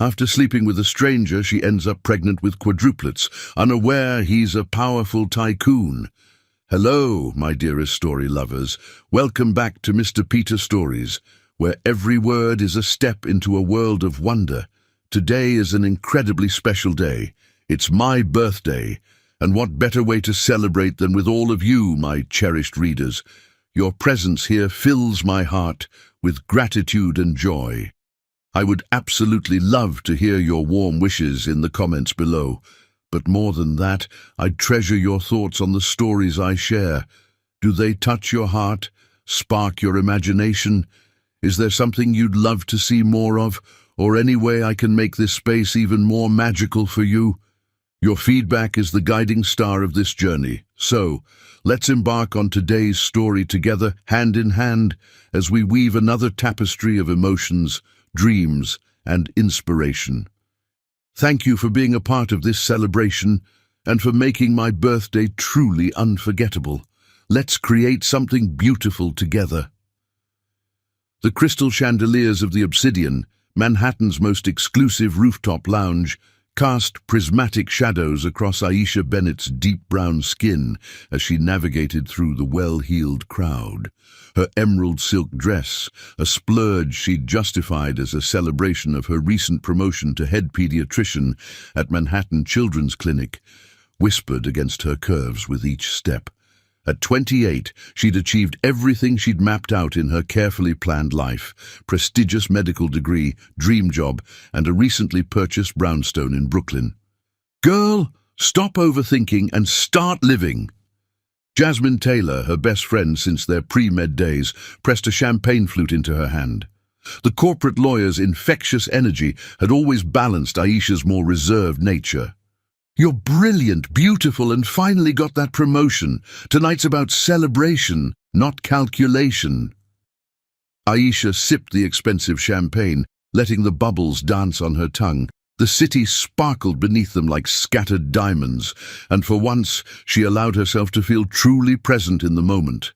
After sleeping with a stranger, she ends up pregnant with quadruplets, unaware he's a powerful tycoon. Hello, my dearest story lovers. Welcome back to Mr. Peter Stories, where every word is a step into a world of wonder. Today is an incredibly special day. It's my birthday, and what better way to celebrate than with all of you, my cherished readers. Your presence here fills my heart with gratitude and joy. I would absolutely love to hear your warm wishes in the comments below. But more than that, I'd treasure your thoughts on the stories I share. Do they touch your heart, spark your imagination? Is there something you'd love to see more of, or any way I can make this space even more magical for you? Your feedback is the guiding star of this journey. So, let's embark on today's story together, hand in hand, as we weave another tapestry of emotions, dreams, and inspiration. Thank you for being a part of this celebration and for making my birthday truly unforgettable. Let's create something beautiful together. The crystal chandeliers of the Obsidian, Manhattan's most exclusive rooftop lounge, cast prismatic shadows across Aisha Bennett's deep brown skin as she navigated through the well-heeled crowd. Her emerald silk dress, a splurge she'd justified as a celebration of her recent promotion to head pediatrician at Manhattan Children's Clinic, whispered against her curves with each step. At 28, she'd achieved everything she'd mapped out in her carefully planned life: prestigious medical degree, dream job, and a recently purchased brownstone in Brooklyn. Girl, stop overthinking and start living. Jasmine Taylor, her best friend since their pre-med days, pressed a champagne flute into her hand. The corporate lawyer's infectious energy had always balanced Aisha's more reserved nature. You're brilliant, beautiful, and finally got that promotion. Tonight's about celebration, not calculation. Aisha sipped the expensive champagne, letting the bubbles dance on her tongue. The city sparkled beneath them like scattered diamonds, and for once she allowed herself to feel truly present in the moment.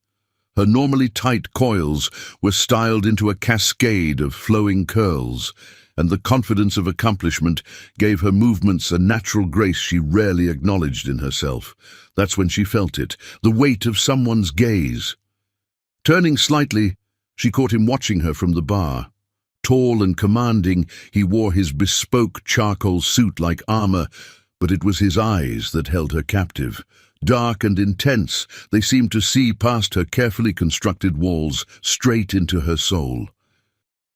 Her normally tight coils were styled into a cascade of flowing curls, and the confidence of accomplishment gave her movements a natural grace she rarely acknowledged in herself. That's when she felt it, the weight of someone's gaze. Turning slightly, she caught him watching her from the bar. Tall and commanding, he wore his bespoke charcoal suit like armor, but it was his eyes that held her captive. Dark and intense, they seemed to see past her carefully constructed walls, straight into her soul.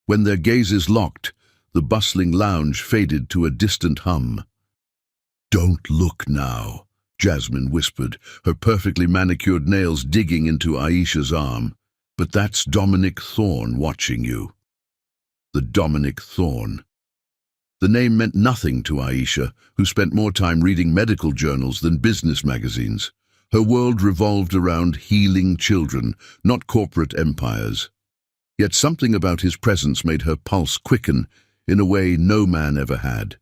When their gazes locked, the bustling lounge faded to a distant hum. "Don't look now," Jasmine whispered, her perfectly manicured nails digging into Aisha's arm. "But that's Dominic Thorne watching you." The Dominic Thorne. The name meant nothing to Aisha, who spent more time reading medical journals than business magazines. Her world revolved around healing children, not corporate empires. Yet something about his presence made her pulse quicken in a way no man ever had.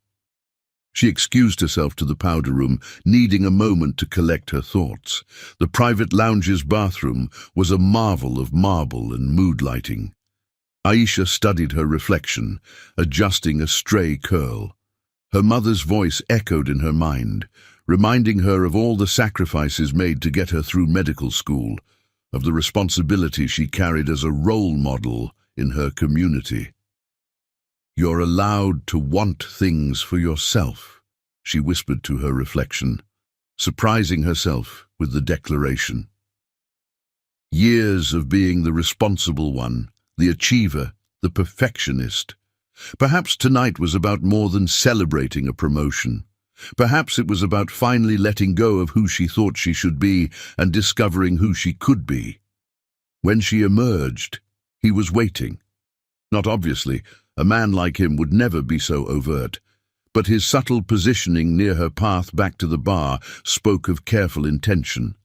She excused herself to the powder room, needing a moment to collect her thoughts. The private lounge's bathroom was a marvel of marble and mood lighting. Aisha studied her reflection, adjusting a stray curl. Her mother's voice echoed in her mind, reminding her of all the sacrifices made to get her through medical school, of the responsibility she carried as a role model in her community. "You're allowed to want things for yourself," she whispered to her reflection, surprising herself with the declaration. Years of being the responsible one, the achiever, the perfectionist. Perhaps tonight was about more than celebrating a promotion. Perhaps it was about finally letting go of who she thought she should be and discovering who she could be. When she emerged, he was waiting. Not obviously, a man like him would never be so overt, but his subtle positioning near her path back to the bar spoke of careful intention.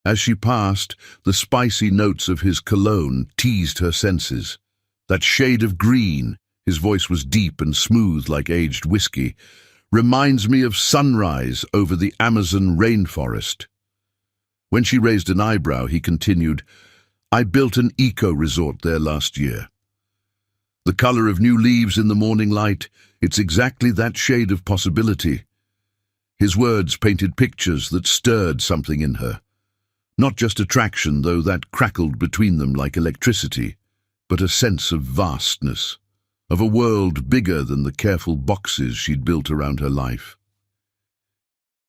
As she passed, the spicy notes of his cologne teased her senses. That shade of green, his voice was deep and smooth like aged whiskey, reminds me of sunrise over the Amazon rainforest. When she raised an eyebrow, he continued, "I built an eco-resort there last year. The color of new leaves in the morning light, It's exactly that shade of possibility. His words painted pictures that stirred something in her. Not just attraction, though that crackled between them like electricity, but a sense of vastness, of a world bigger than the careful boxes she'd built around her life.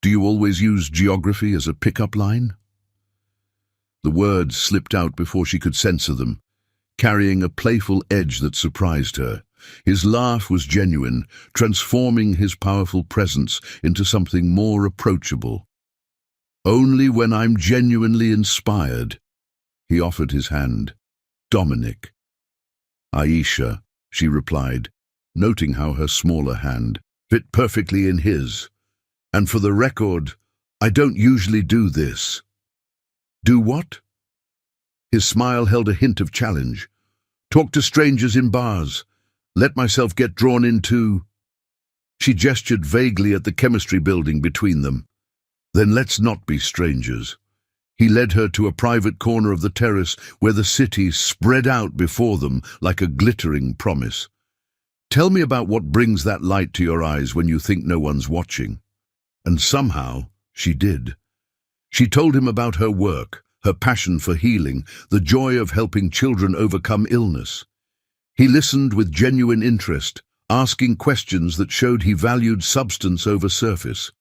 Do you always use geography as a pickup line? The words slipped out before she could censor them, carrying a playful edge that surprised her. His laugh was genuine, transforming his powerful presence into something more approachable. Only when I'm genuinely inspired. He offered his hand. Dominic. Aisha, she replied, noting how her smaller hand fit perfectly in his. And for the record, I don't usually do this. Do what? His smile held a hint of challenge. Talk to strangers in bars. Let myself get drawn into... She gestured vaguely at the chemistry building between them. Then let's not be strangers. He led her to a private corner of the terrace where the city spread out before them like a glittering promise. Tell me about what brings that light to your eyes when you think no one's watching. And somehow, she did. She told him about her work, her passion for healing, the joy of helping children overcome illness. He listened with genuine interest, asking questions that showed he valued substance over surface.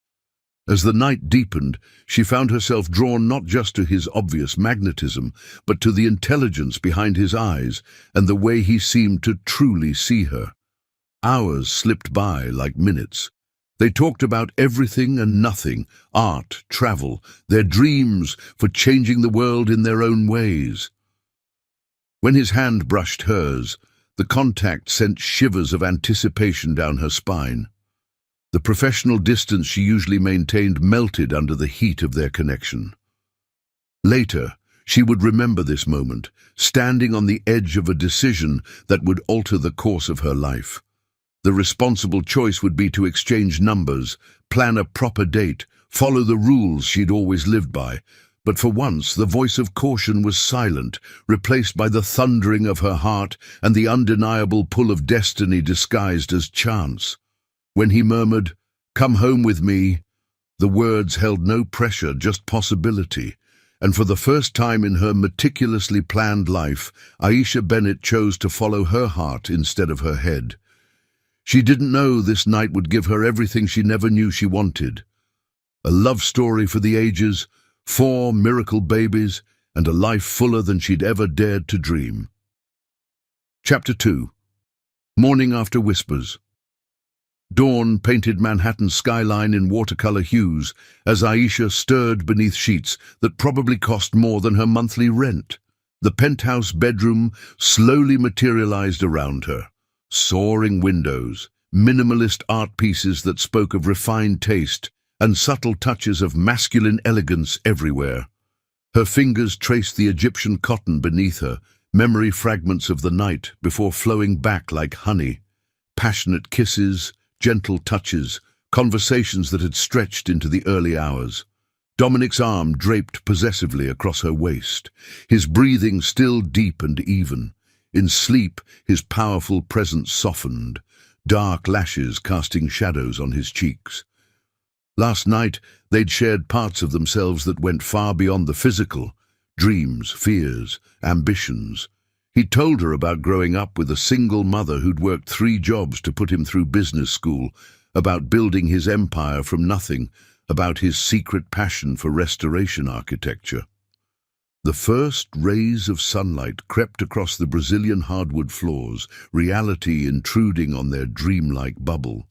As the night deepened, she found herself drawn not just to his obvious magnetism, but to the intelligence behind his eyes and the way he seemed to truly see her. Hours slipped by like minutes. They talked about everything and nothing, art, travel, their dreams for changing the world in their own ways. When his hand brushed hers, the contact sent shivers of anticipation down her spine. The professional distance she usually maintained melted under the heat of their connection. Later, she would remember this moment, standing on the edge of a decision that would alter the course of her life. The responsible choice would be to exchange numbers, plan a proper date, follow the rules she'd always lived by. But for once, the voice of caution was silent, replaced by the thundering of her heart and the undeniable pull of destiny disguised as chance. When he murmured, "Come home with me," the words held no pressure, just possibility. And for the first time in her meticulously planned life, Aisha Bennett chose to follow her heart instead of her head. She didn't know this night would give her everything she never knew she wanted. A love story for the ages, 4 miracle babies, and a life fuller than she'd ever dared to dream. Chapter 2. Morning After Whispers. Dawn painted Manhattan's skyline in watercolor hues as Aisha stirred beneath sheets that probably cost more than her monthly rent. The penthouse bedroom slowly materialized around her. Soaring windows, minimalist art pieces that spoke of refined taste, and subtle touches of masculine elegance everywhere. Her fingers traced the Egyptian cotton beneath her, memory fragments of the night before flowing back like honey. Passionate kisses, gentle touches, conversations that had stretched into the early hours. Dominic's arm draped possessively across her waist, his breathing still deep and even. In sleep, his powerful presence softened, dark lashes casting shadows on his cheeks. Last night, they'd shared parts of themselves that went far beyond the physical, dreams, fears, ambitions. He'd told her about growing up with a single mother who'd worked 3 jobs to put him through business school, about building his empire from nothing, about his secret passion for restoration architecture. The first rays of sunlight crept across the Brazilian hardwood floors, reality intruding on their dreamlike bubble.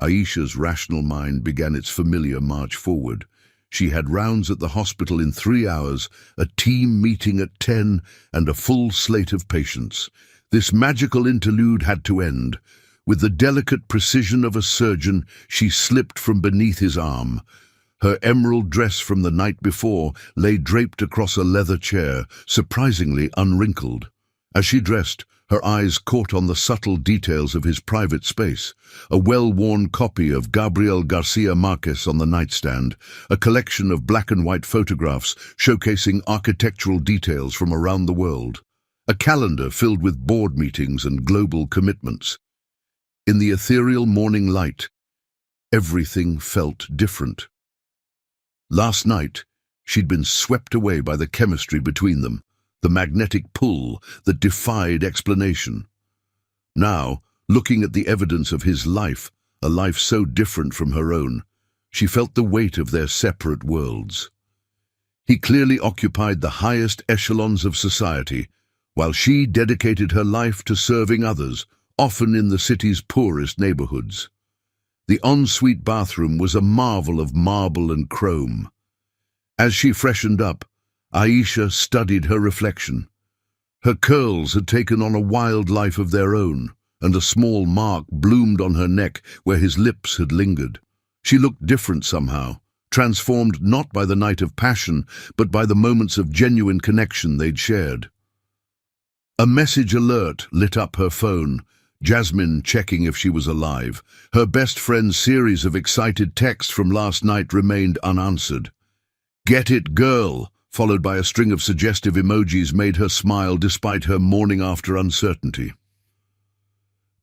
Aisha's rational mind began its familiar march forward. She had rounds at the hospital in 3 hours, a team meeting at 10, and a full slate of patients. This magical interlude had to end. With the delicate precision of a surgeon, she slipped from beneath his arm. Her emerald dress from the night before lay draped across a leather chair, surprisingly unwrinkled. As she dressed, her eyes caught on the subtle details of his private space, a well-worn copy of Gabriel Garcia Marquez on the nightstand, a collection of black and white photographs showcasing architectural details from around the world, a calendar filled with board meetings and global commitments. In the ethereal morning light, everything felt different. Last night, she'd been swept away by the chemistry between them, the magnetic pull that defied explanation. Now, looking at the evidence of his life, a life so different from her own, she felt the weight of their separate worlds. He clearly occupied the highest echelons of society, while she dedicated her life to serving others, often in the city's poorest neighborhoods. The ensuite bathroom was a marvel of marble and chrome. As she freshened up, Aisha studied her reflection. Her curls had taken on a wild life of their own, and a small mark bloomed on her neck where his lips had lingered. She looked different somehow, transformed not by the night of passion, but by the moments of genuine connection they'd shared. A message alert lit up her phone, Jasmine checking if she was alive. Her best friend's series of excited texts from last night remained unanswered. "Get it, girl," followed by a string of suggestive emojis, made her smile despite her morning-after uncertainty.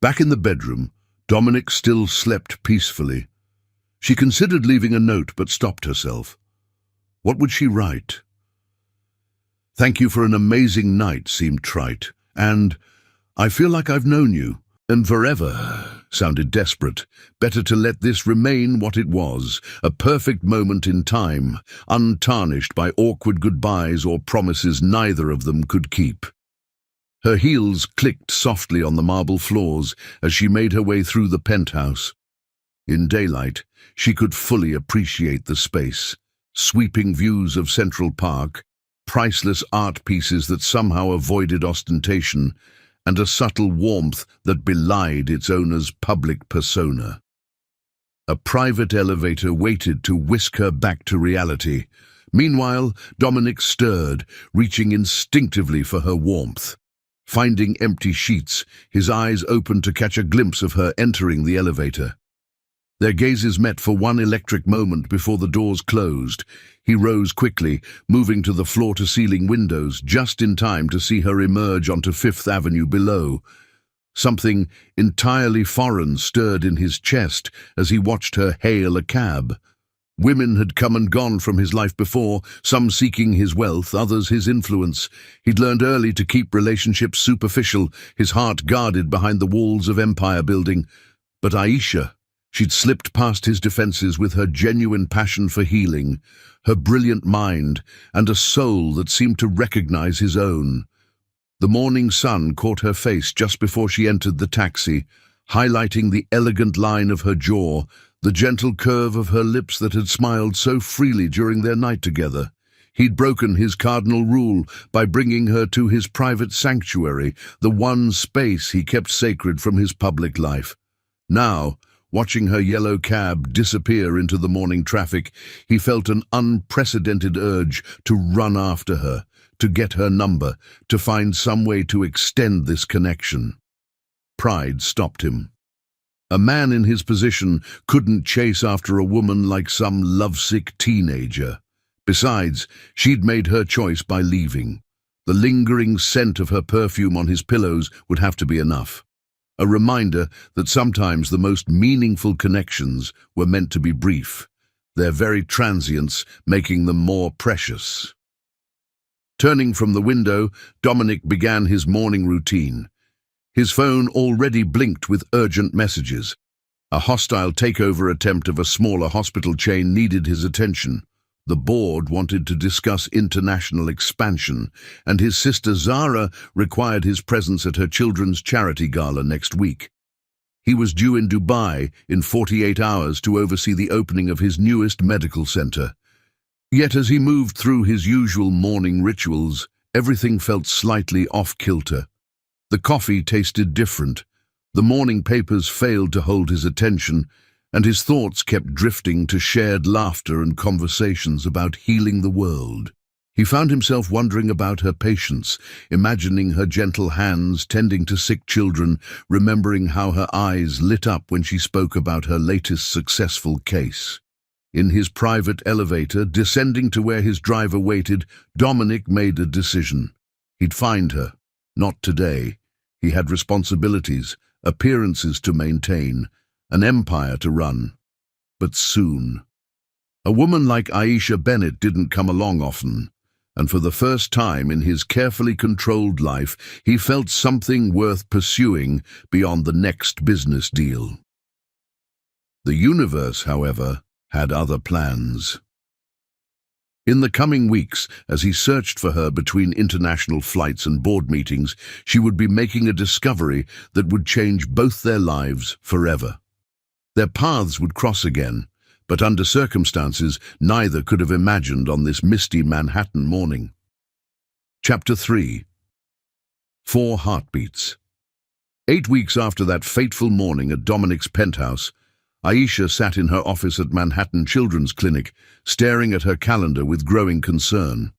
Back in the bedroom, Dominic still slept peacefully. She considered leaving a note but stopped herself. What would she write? "Thank you for an amazing night" seemed trite, and "I feel like I've known you, and forever" sounded desperate. Better to let this remain what it was, a perfect moment in time, untarnished by awkward goodbyes or promises neither of them could keep. Her heels clicked softly on the marble floors as she made her way through the penthouse. In daylight, she could fully appreciate the space. Sweeping views of Central Park, priceless art pieces that somehow avoided ostentation, and a subtle warmth that belied its owner's public persona. A private elevator waited to whisk her back to reality. Meanwhile, Dominic stirred, reaching instinctively for her warmth. Finding empty sheets, his eyes opened to catch a glimpse of her entering the elevator. Their gazes met for one electric moment before the doors closed. He rose quickly, moving to the floor-to-ceiling windows just in time to see her emerge onto Fifth Avenue below. Something entirely foreign stirred in his chest as he watched her hail a cab. Women had come and gone from his life before, some seeking his wealth, others his influence. He'd learned early to keep relationships superficial, his heart guarded behind the walls of empire building. But Aisha, she'd slipped past his defenses with her genuine passion for healing, her brilliant mind, and a soul that seemed to recognize his own. The morning sun caught her face just before she entered the taxi, highlighting the elegant line of her jaw, the gentle curve of her lips that had smiled so freely during their night together. He'd broken his cardinal rule by bringing her to his private sanctuary, the one space he kept sacred from his public life. Now, watching her yellow cab disappear into the morning traffic, he felt an unprecedented urge to run after her, to get her number, to find some way to extend this connection. Pride stopped him. A man in his position couldn't chase after a woman like some lovesick teenager. Besides, she'd made her choice by leaving. The lingering scent of her perfume on his pillows would have to be enough. A reminder that sometimes the most meaningful connections were meant to be brief, their very transience making them more precious. Turning from the window, Dominic began his morning routine. His phone already blinked with urgent messages. A hostile takeover attempt of a smaller hospital chain needed his attention. The board wanted to discuss international expansion, and his sister Zara required his presence at her children's charity gala next week. He was due in Dubai in 48 hours to oversee the opening of his newest medical center. Yet as he moved through his usual morning rituals, everything felt slightly off-kilter. The coffee tasted different, the morning papers failed to hold his attention, and his thoughts kept drifting to shared laughter and conversations about healing the world. He found himself wondering about her patience, imagining her gentle hands tending to sick children, remembering how her eyes lit up when she spoke about her latest successful case. In his private elevator, descending to where his driver waited, Dominic made a decision. He'd find her. Not today. He had responsibilities, appearances to maintain, an empire to run. But soon. A woman like Aisha Bennett didn't come along often, and for the first time in his carefully controlled life, he felt something worth pursuing beyond the next business deal. The universe, however, had other plans. In the coming weeks, as he searched for her between international flights and board meetings, she would be making a discovery that would change both their lives forever. Their paths would cross again, but under circumstances neither could have imagined on this misty Manhattan morning. Chapter 3. 4 Heartbeats. 8 weeks after that fateful morning at Dominic's penthouse, Aisha sat in her office at Manhattan Children's Clinic, staring at her calendar with growing concern.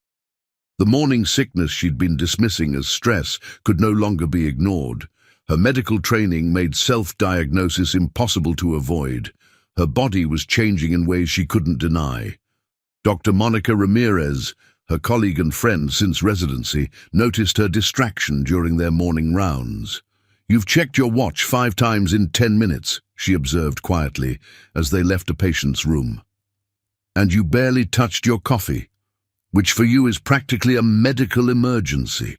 The morning sickness she'd been dismissing as stress could no longer be ignored. Her medical training made self-diagnosis impossible to avoid. Her body was changing in ways she couldn't deny. Dr. Monica Ramirez, her colleague and friend since residency, noticed her distraction during their morning rounds. "You've checked your watch 5 times in 10 minutes, she observed quietly as they left a patient's room. "And you barely touched your coffee, which for you is practically a medical emergency."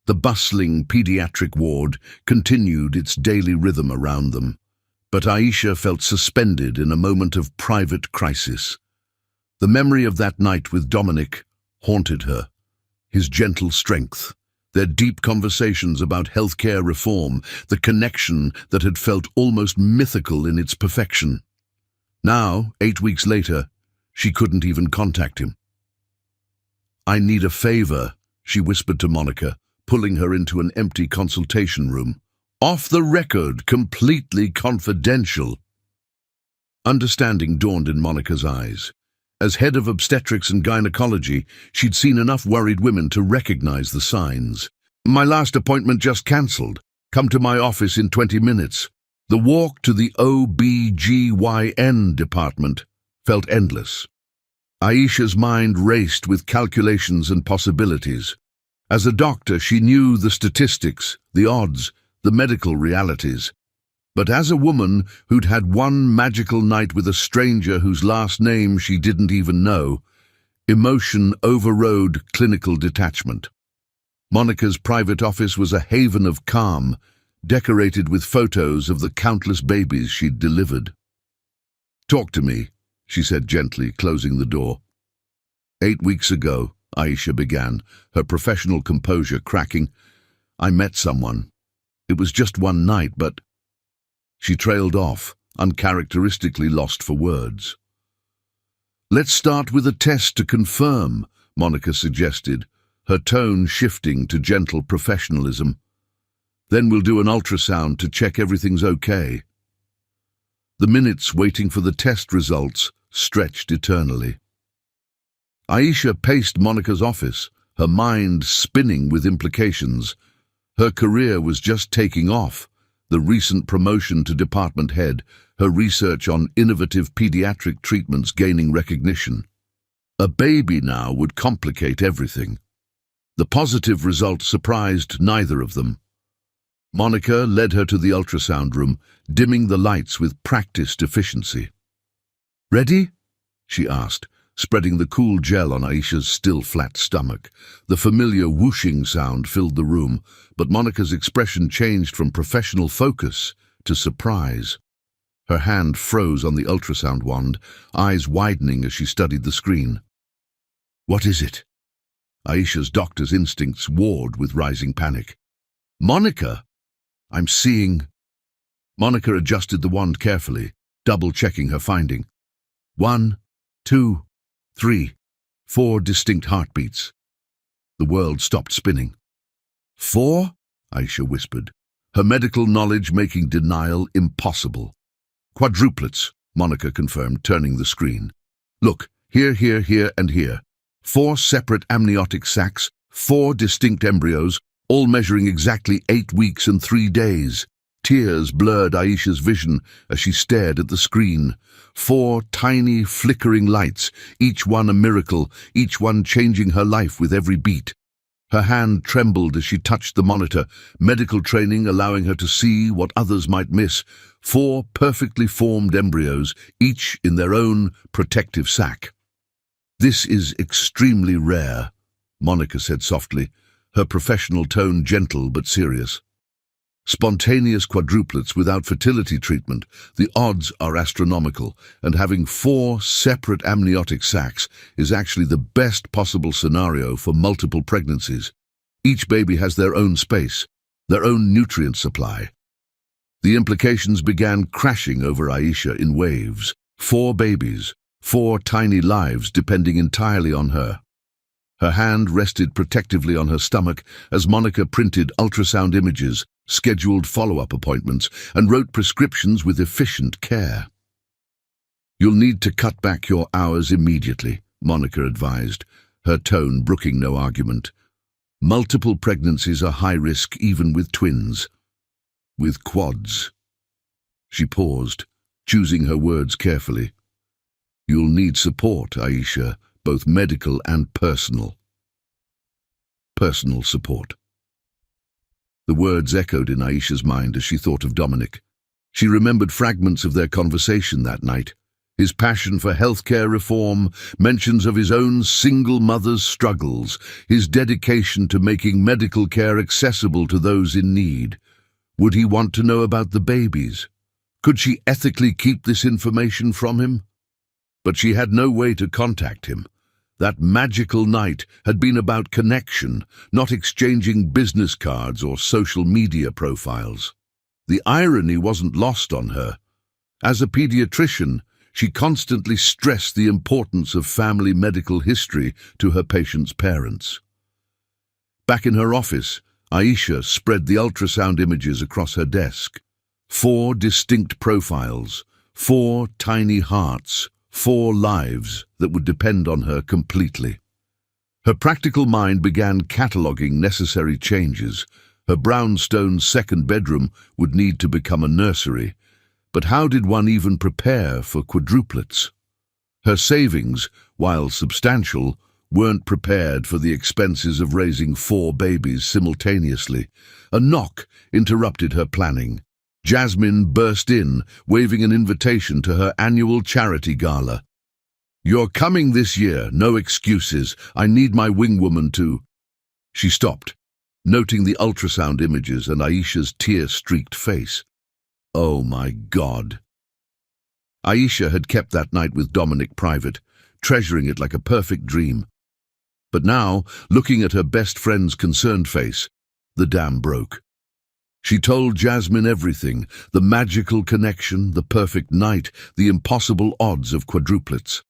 The bustling pediatric ward continued its daily rhythm around them, but Aisha felt suspended in a moment of private crisis. The memory of that night with Dominic haunted her, his gentle strength, their deep conversations about healthcare reform, the connection that had felt almost mythical in its perfection. Now, 8 weeks later, she couldn't even contact him. "I need a favor," she whispered to Monica, pulling her into an empty consultation room. "Off the record, completely confidential." Understanding dawned in Monica's eyes. As head of obstetrics and gynecology, she'd seen enough worried women to recognize the signs. "My last appointment just cancelled. Come to my office in 20 minutes. The walk to the OBGYN department felt endless. Aisha's mind raced with calculations and possibilities. As a doctor, she knew the statistics, the odds, the medical realities. But as a woman who'd had one magical night with a stranger whose last name she didn't even know, emotion overrode clinical detachment. Monica's private office was a haven of calm, decorated with photos of the countless babies she'd delivered. "Talk to me," she said gently, closing the door. 8 weeks ago, Aisha began, her professional composure cracking. "I met someone. It was just one night, but—" She trailed off, uncharacteristically lost for words. "Let's start with a test to confirm," Monica suggested, her tone shifting to gentle professionalism. "Then we'll do an ultrasound to check everything's okay." The minutes waiting for the test results stretched eternally. Aisha paced Monica's office, her mind spinning with implications. Her career was just taking off. The recent promotion to department head, her research on innovative pediatric treatments gaining recognition. A baby now would complicate everything. The positive result surprised neither of them. Monica led her to the ultrasound room, dimming the lights with practiced efficiency. "Ready?" she asked, spreading the cool gel on Aisha's still flat stomach. The familiar whooshing sound filled the room, but Monica's expression changed from professional focus to surprise. Her hand froze on the ultrasound wand, eyes widening as she studied the screen. "What is it?" Aisha's doctor's instincts warred with rising panic. "Monica, I'm seeing—" Monica adjusted the wand carefully, double-checking her finding. 1, 2, 3, 4 distinct heartbeats. The world stopped spinning. 4? Aisha whispered, her medical knowledge making denial impossible. "Quadruplets," Monica confirmed, turning the screen. "Look, here, and here. 4 separate amniotic sacs, 4 distinct embryos, all measuring exactly 8 weeks and 3 days. Tears blurred Aisha's vision as she stared at the screen. 4 tiny, flickering lights, each one a miracle, each one changing her life with every beat. Her hand trembled as she touched the monitor, medical training allowing her to see what others might miss. 4 perfectly formed embryos, each in their own protective sac. "This is extremely rare," Monica said softly, her professional tone gentle but serious. "Spontaneous quadruplets without fertility treatment, the odds are astronomical, and having 4 separate amniotic sacs is actually the best possible scenario for multiple pregnancies. Each baby has their own space, their own nutrient supply." The implications began crashing over Aisha in waves. 4 babies, 4 tiny lives depending entirely on her. Her hand rested protectively on her stomach as Monica printed ultrasound images, scheduled follow-up appointments, and wrote prescriptions with efficient care. "You'll need to cut back your hours immediately," Monica advised, her tone brooking no argument. "Multiple pregnancies are high risk even with twins. With quads." She paused, choosing her words carefully. "You'll need support, Aisha, both medical and personal." Personal support. The words echoed in Aisha's mind as she thought of Dominic. She remembered fragments of their conversation that night. His passion for healthcare reform, mentions of his own single mother's struggles, his dedication to making medical care accessible to those in need. Would he want to know about the babies? Could she ethically keep this information from him? But she had no way to contact him. That magical night had been about connection, not exchanging business cards or social media profiles. The irony wasn't lost on her. As a pediatrician, she constantly stressed the importance of family medical history to her patients' parents. Back in her office, Aisha spread the ultrasound images across her desk. 4 distinct profiles, 4 tiny hearts, 4 lives that would depend on her completely. Her practical mind began cataloguing necessary changes. Her brownstone second bedroom would need to become a nursery. But how did one even prepare for quadruplets? Her savings, while substantial, weren't prepared for the expenses of raising 4 babies simultaneously. A knock interrupted her planning. Jasmine burst in, waving an invitation to her annual charity gala. "You're coming this year, no excuses. I need my wingwoman to—" She stopped, noting the ultrasound images and Aisha's tear-streaked face. Oh my God. Aisha had kept that night with Dominic private, treasuring it like a perfect dream. But now, looking at her best friend's concerned face, the dam broke. She told Jasmine everything, the magical connection, the perfect night, the impossible odds of quadruplets.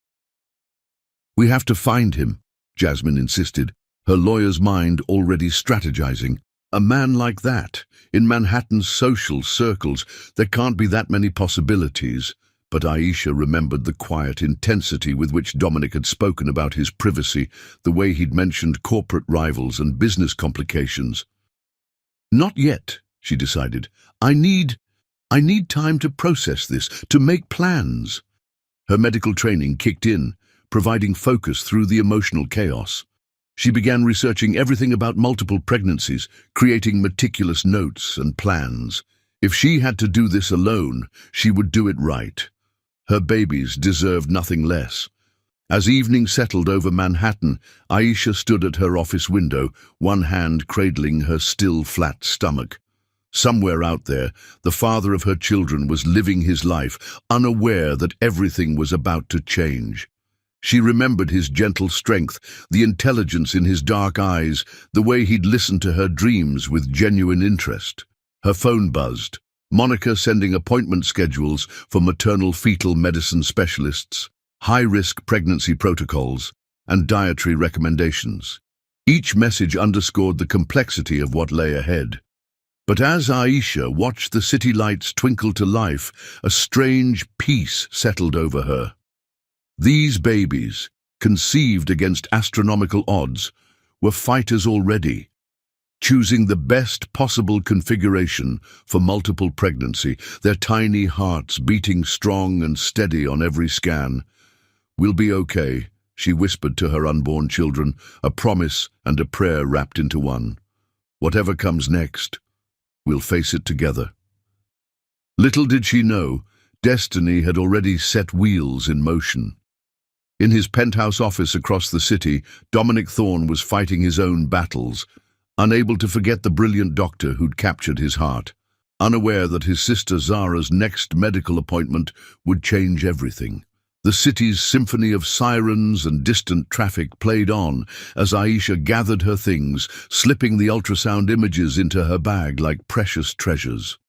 "We have to find him," Jasmine insisted, her lawyer's mind already strategizing. "A man like that, in Manhattan's social circles, there can't be that many possibilities." But Aisha remembered the quiet intensity with which Dominic had spoken about his privacy, the way he'd mentioned corporate rivals and business complications. "Not yet," she decided. I need time to process this, to make plans." Her medical training kicked in, providing focus through the emotional chaos. She began researching everything about multiple pregnancies, creating meticulous notes and plans. If she had to do this alone, she would do it right. Her babies deserved nothing less. As evening settled over Manhattan, Aisha stood at her office window, one hand cradling her still flat stomach. Somewhere out there, the father of her children was living his life, unaware that everything was about to change. She remembered his gentle strength, the intelligence in his dark eyes, the way he'd listened to her dreams with genuine interest. Her phone buzzed, Monica sending appointment schedules for maternal-fetal medicine specialists, high-risk pregnancy protocols, and dietary recommendations. Each message underscored the complexity of what lay ahead. But as Aisha watched the city lights twinkle to life, a strange peace settled over her. These babies, conceived against astronomical odds, were fighters already, choosing the best possible configuration for multiple pregnancy, their tiny hearts beating strong and steady on every scan. "We'll be okay," she whispered to her unborn children, a promise and a prayer wrapped into one. Whatever comes next, we'll face it together. Little did she know, destiny had already set wheels in motion. In his penthouse office across the city, Dominic Thorne was fighting his own battles, unable to forget the brilliant doctor who'd captured his heart, unaware that his sister Zara's next medical appointment would change everything. The city's symphony of sirens and distant traffic played on as Aisha gathered her things, slipping the ultrasound images into her bag like precious treasures.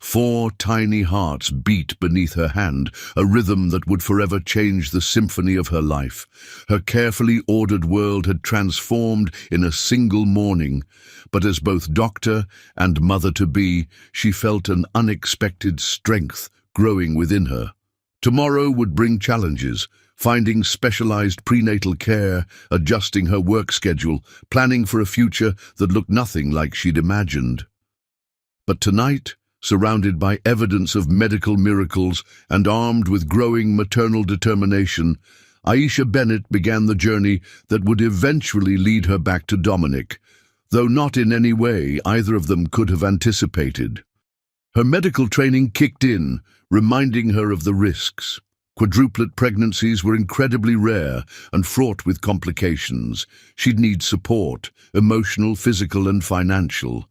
4 tiny hearts beat beneath her hand, a rhythm that would forever change the symphony of her life. Her carefully ordered world had transformed in a single morning, but as both doctor and mother-to-be, she felt an unexpected strength growing within her. Tomorrow would bring challenges, finding specialized prenatal care, adjusting her work schedule, planning for a future that looked nothing like she'd imagined. But tonight, surrounded by evidence of medical miracles and armed with growing maternal determination, Aisha Bennett began the journey that would eventually lead her back to Dominic, though not in any way either of them could have anticipated. Her medical training kicked in, reminding her of the risks. Quadruplet pregnancies were incredibly rare and fraught with complications. She'd need support, emotional, physical, and financial.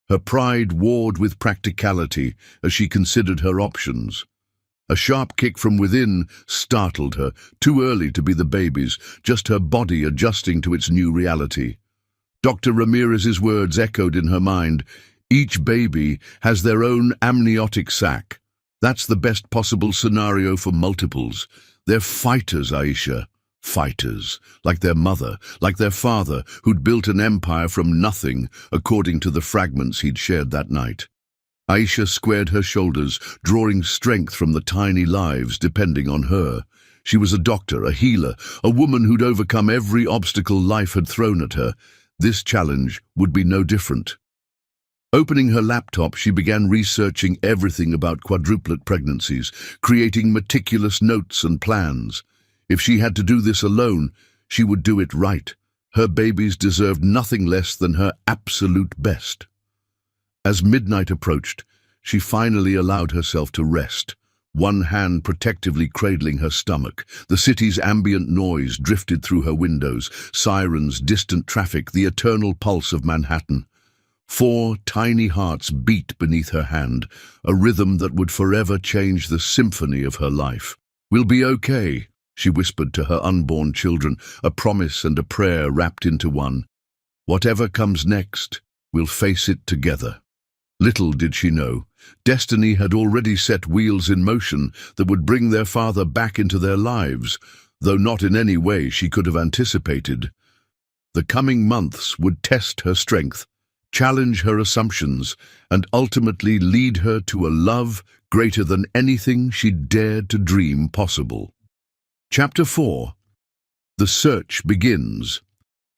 Her pride warred with practicality as she considered her options. A sharp kick from within startled her, too early to be the baby's, just her body adjusting to its new reality. Dr. Ramirez's words echoed in her mind. Each baby has their own amniotic sac. That's the best possible scenario for multiples. They're fighters, Aisha. Fighters, like their mother, like their father, who'd built an empire from nothing, according to the fragments he'd shared that night. Aisha squared her shoulders, drawing strength from the tiny lives depending on her. She was a doctor, a healer, a woman who'd overcome every obstacle life had thrown at her. This challenge would be no different. Opening her laptop, she began researching everything about quadruplet pregnancies, creating meticulous notes and plans. If she had to do this alone, she would do it right. Her babies deserved nothing less than her absolute best. As midnight approached, she finally allowed herself to rest, one hand protectively cradling her stomach. The city's ambient noise drifted through her windows, sirens, distant traffic, the eternal pulse of Manhattan. 4 tiny hearts beat beneath her hand, a rhythm that would forever change the symphony of her life. "We'll be okay," she whispered to her unborn children, a promise and a prayer wrapped into one. "Whatever comes next, we'll face it together." Little did she know, destiny had already set wheels in motion that would bring their father back into their lives, though not in any way she could have anticipated. The coming months would test her strength, challenge her assumptions, and ultimately lead her to a love greater than anything she'd dared to dream possible. Chapter 4. The search begins.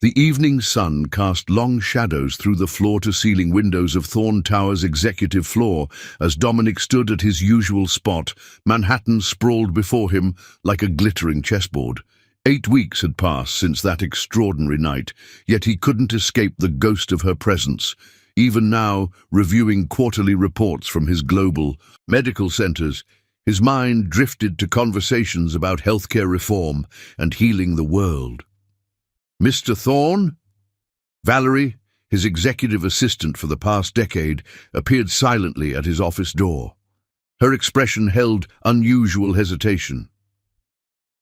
The evening sun cast long shadows through the floor-to-ceiling windows of Thorne Tower's executive floor as Dominic stood at his usual spot. Manhattan sprawled before him like a glittering chessboard. 8 weeks had passed since that extraordinary night, yet he couldn't escape the ghost of her presence. Even now, reviewing quarterly reports from his global medical centers, his mind drifted to conversations about healthcare reform and healing the world. "Mr. Thorne?" Valerie, his executive assistant for the past decade, appeared silently at his office door. Her expression held unusual hesitation.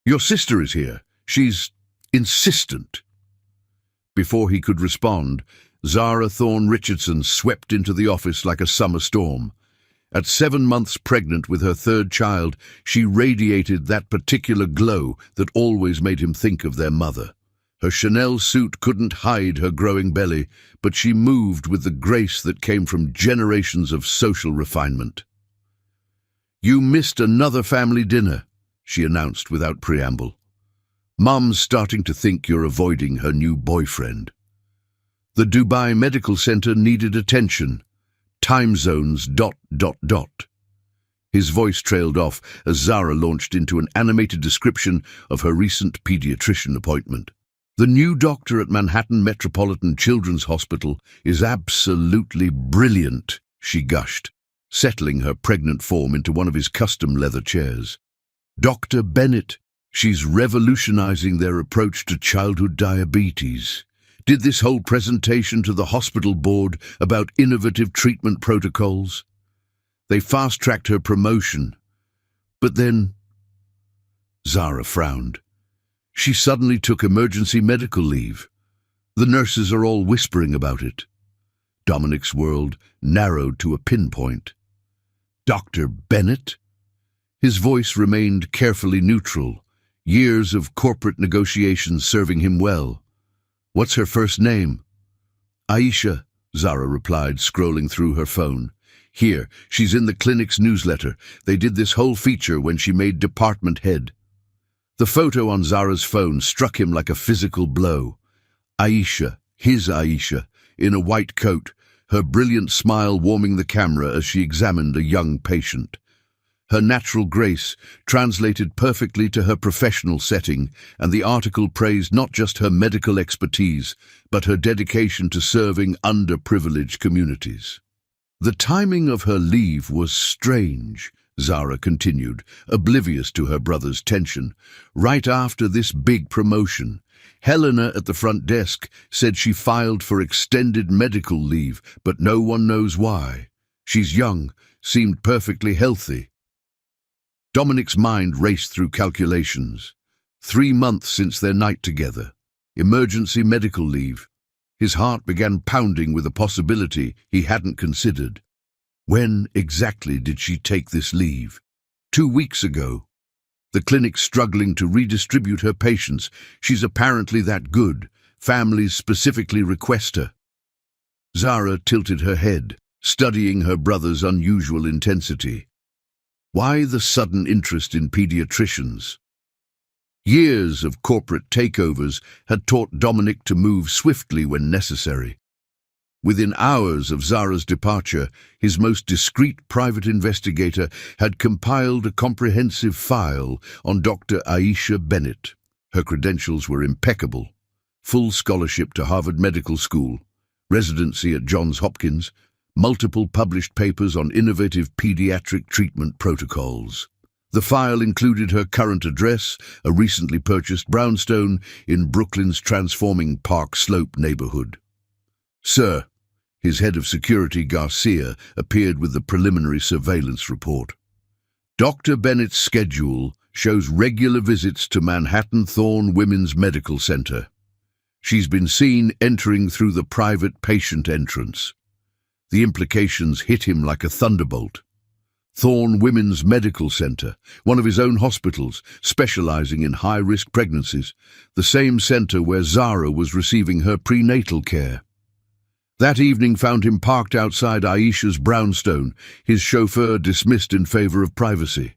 "Your sister is here. She's insistent." Before he could respond, Zara Thorne Richardson swept into the office like a summer storm. At 7 months pregnant with her 3rd child, she radiated that particular glow that always made him think of their mother. Her Chanel suit couldn't hide her growing belly, but she moved with the grace that came from generations of social refinement. "You missed another family dinner," she announced without preamble. "Mom's starting to think you're avoiding her new boyfriend." The Dubai Medical Center needed attention. Time zones ... His voice trailed off as Zara launched into an animated description of her recent pediatrician appointment. The new doctor at Manhattan Metropolitan Children's Hospital is absolutely brilliant, she gushed, settling her pregnant form into one of his custom leather chairs. Dr. Bennett, she's revolutionizing their approach to childhood diabetes. Did this whole presentation to the hospital board about innovative treatment protocols. They fast-tracked her promotion. But then, Zara frowned. She suddenly took emergency medical leave. The nurses are all whispering about it. Dominic's world narrowed to a pinpoint. Dr. Bennett? His voice remained carefully neutral, years of corporate negotiations serving him well. What's her first name? Aisha, Zara replied, scrolling through her phone. Here, she's in the clinic's newsletter. They did this whole feature when she made department head. The photo on Zara's phone struck him like a physical blow. Aisha, his Aisha, in a white coat, her brilliant smile warming the camera as she examined a young patient. Her natural grace translated perfectly to her professional setting, and the article praised not just her medical expertise, but her dedication to serving underprivileged communities. The timing of her leave was strange, Zara continued, oblivious to her brother's tension. Right after this big promotion, Helena at the front desk said she filed for extended medical leave, but no one knows why. She's young, seemed perfectly healthy. Dominic's mind raced through calculations. 3 months since their night together. Emergency medical leave. His heart began pounding with a possibility he hadn't considered. When exactly did she take this leave? 2 weeks ago. The clinic's struggling to redistribute her patients. She's apparently that good. Families specifically request her. Zara tilted her head, studying her brother's unusual intensity. Why the sudden interest in pediatricians? Years of corporate takeovers had taught Dominic to move swiftly when necessary. Within hours of Zara's departure, his most discreet private investigator had compiled a comprehensive file on Dr. Aisha Bennett. Her credentials were impeccable. Full scholarship to Harvard Medical School, residency at Johns Hopkins, multiple published papers on innovative pediatric treatment protocols. The file included her current address, a recently purchased brownstone in Brooklyn's transforming Park Slope neighborhood. Sir, his head of security, Garcia, appeared with the preliminary surveillance report. Dr. Bennett's schedule shows regular visits to Manhattan Thorne Women's Medical Center. She's been seen entering through the private patient entrance. The implications hit him like a thunderbolt. Thorne Women's Medical Center, one of his own hospitals, specializing in high-risk pregnancies, the same center where Zara was receiving her prenatal care. That evening found him parked outside Aisha's brownstone, his chauffeur dismissed in favor of privacy.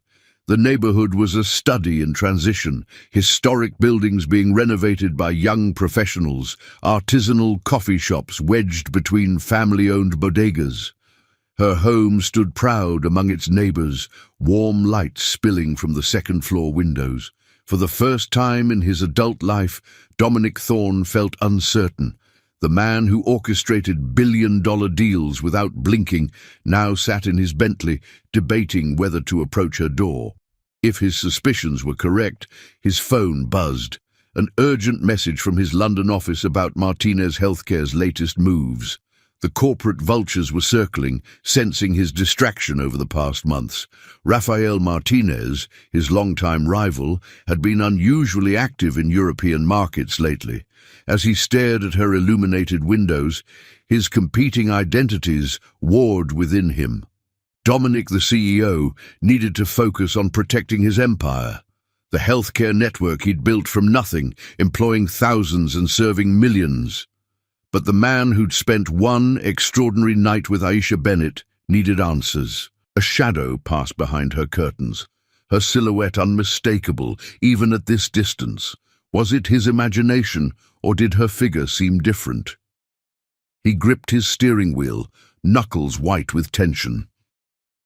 The neighborhood was a study in transition, historic buildings being renovated by young professionals, artisanal coffee shops wedged between family-owned bodegas. Her home stood proud among its neighbors, warm light spilling from the second-floor windows. For the first time in his adult life, Dominic Thorne felt uncertain. The man who orchestrated billion-dollar deals without blinking now sat in his Bentley, debating whether to approach her door. If his suspicions were correct, his phone buzzed. An urgent message from his London office about Martinez Healthcare's latest moves. The corporate vultures were circling, sensing his distraction over the past months. Rafael Martinez, his longtime rival, had been unusually active in European markets lately. As he stared at her illuminated windows, his competing identities warred within him. Dominic, the CEO, needed to focus on protecting his empire. The healthcare network he'd built from nothing, employing thousands and serving millions. But the man who'd spent one extraordinary night with Aisha Bennett needed answers. A shadow passed behind her curtains, her silhouette unmistakable, even at this distance. Was it his imagination, or did her figure seem different? He gripped his steering wheel, knuckles white with tension.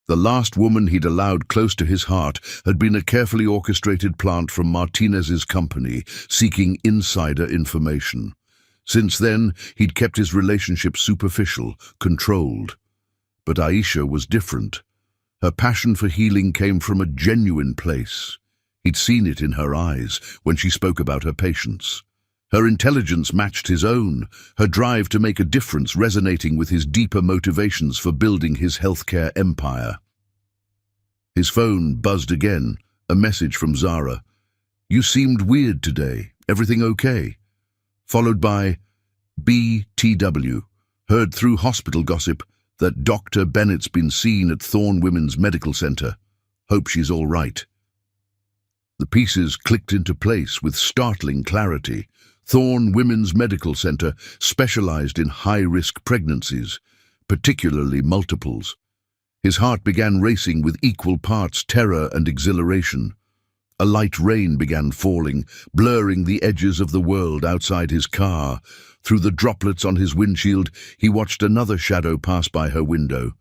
The last woman he'd allowed close to his heart had been a carefully orchestrated plant from Martinez's company, seeking insider information. Since then, he'd kept his relationship superficial, controlled. But Aisha was different. Her passion for healing came from a genuine place. He'd seen it in her eyes when she spoke about her patients. Her intelligence matched his own, her drive to make a difference resonating with his deeper motivations for building his healthcare empire. His phone buzzed again, a message from Zara. "You seemed weird today. Everything okay?" Followed by BTW, heard through hospital gossip that Dr. Bennett's been seen at Thorne Women's Medical Center. Hope she's all right. The pieces clicked into place with startling clarity. Thorne Women's Medical Center specialized in high-risk pregnancies, particularly multiples. His heart began racing with equal parts terror and exhilaration. A light rain began falling, blurring the edges of the world outside his car. Through the droplets on his windshield, he watched another shadow pass by her window.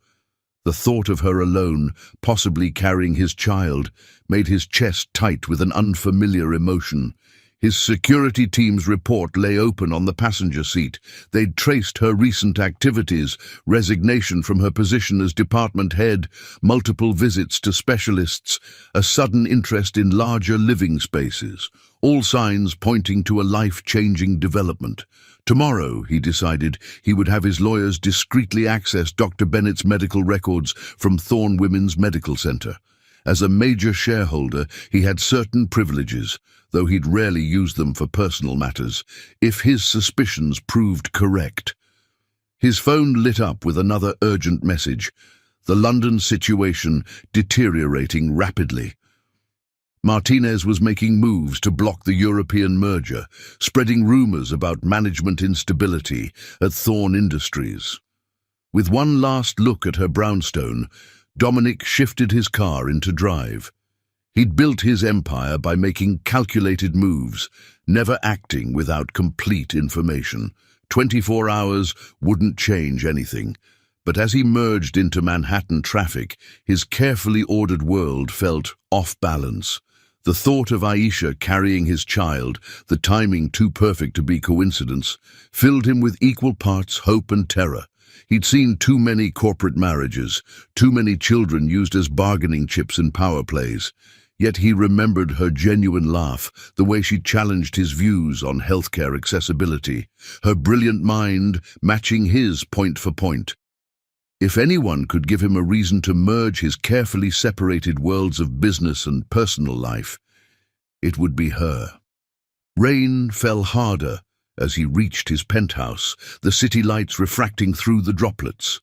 The thought of her alone, possibly carrying his child, made his chest tight with an unfamiliar emotion. His security team's report lay open on the passenger seat. They'd traced her recent activities, resignation from her position as department head, multiple visits to specialists, a sudden interest in larger living spaces, all signs pointing to a life-changing development. Tomorrow, he decided, he would have his lawyers discreetly access Dr. Bennett's medical records from Thorne Women's Medical Center. As a major shareholder, he had certain privileges, though he'd rarely used them for personal matters, if his suspicions proved correct. His phone lit up with another urgent message, the London situation deteriorating rapidly. Martinez was making moves to block the European merger, spreading rumors about management instability at Thorne Industries. With one last look at her brownstone, Dominic shifted his car into drive. He'd built his empire by making calculated moves, never acting without complete information. 24 hours wouldn't change anything. But as he merged into Manhattan traffic, his carefully ordered world felt off balance. The thought of Aisha carrying his child, the timing too perfect to be coincidence, filled him with equal parts hope and terror. He'd seen too many corporate marriages, too many children used as bargaining chips in power plays. Yet he remembered her genuine laugh, the way she challenged his views on healthcare accessibility, her brilliant mind matching his point for point. If anyone could give him a reason to merge his carefully separated worlds of business and personal life, it would be her. Rain fell harder as he reached his penthouse, the city lights refracting through the droplets.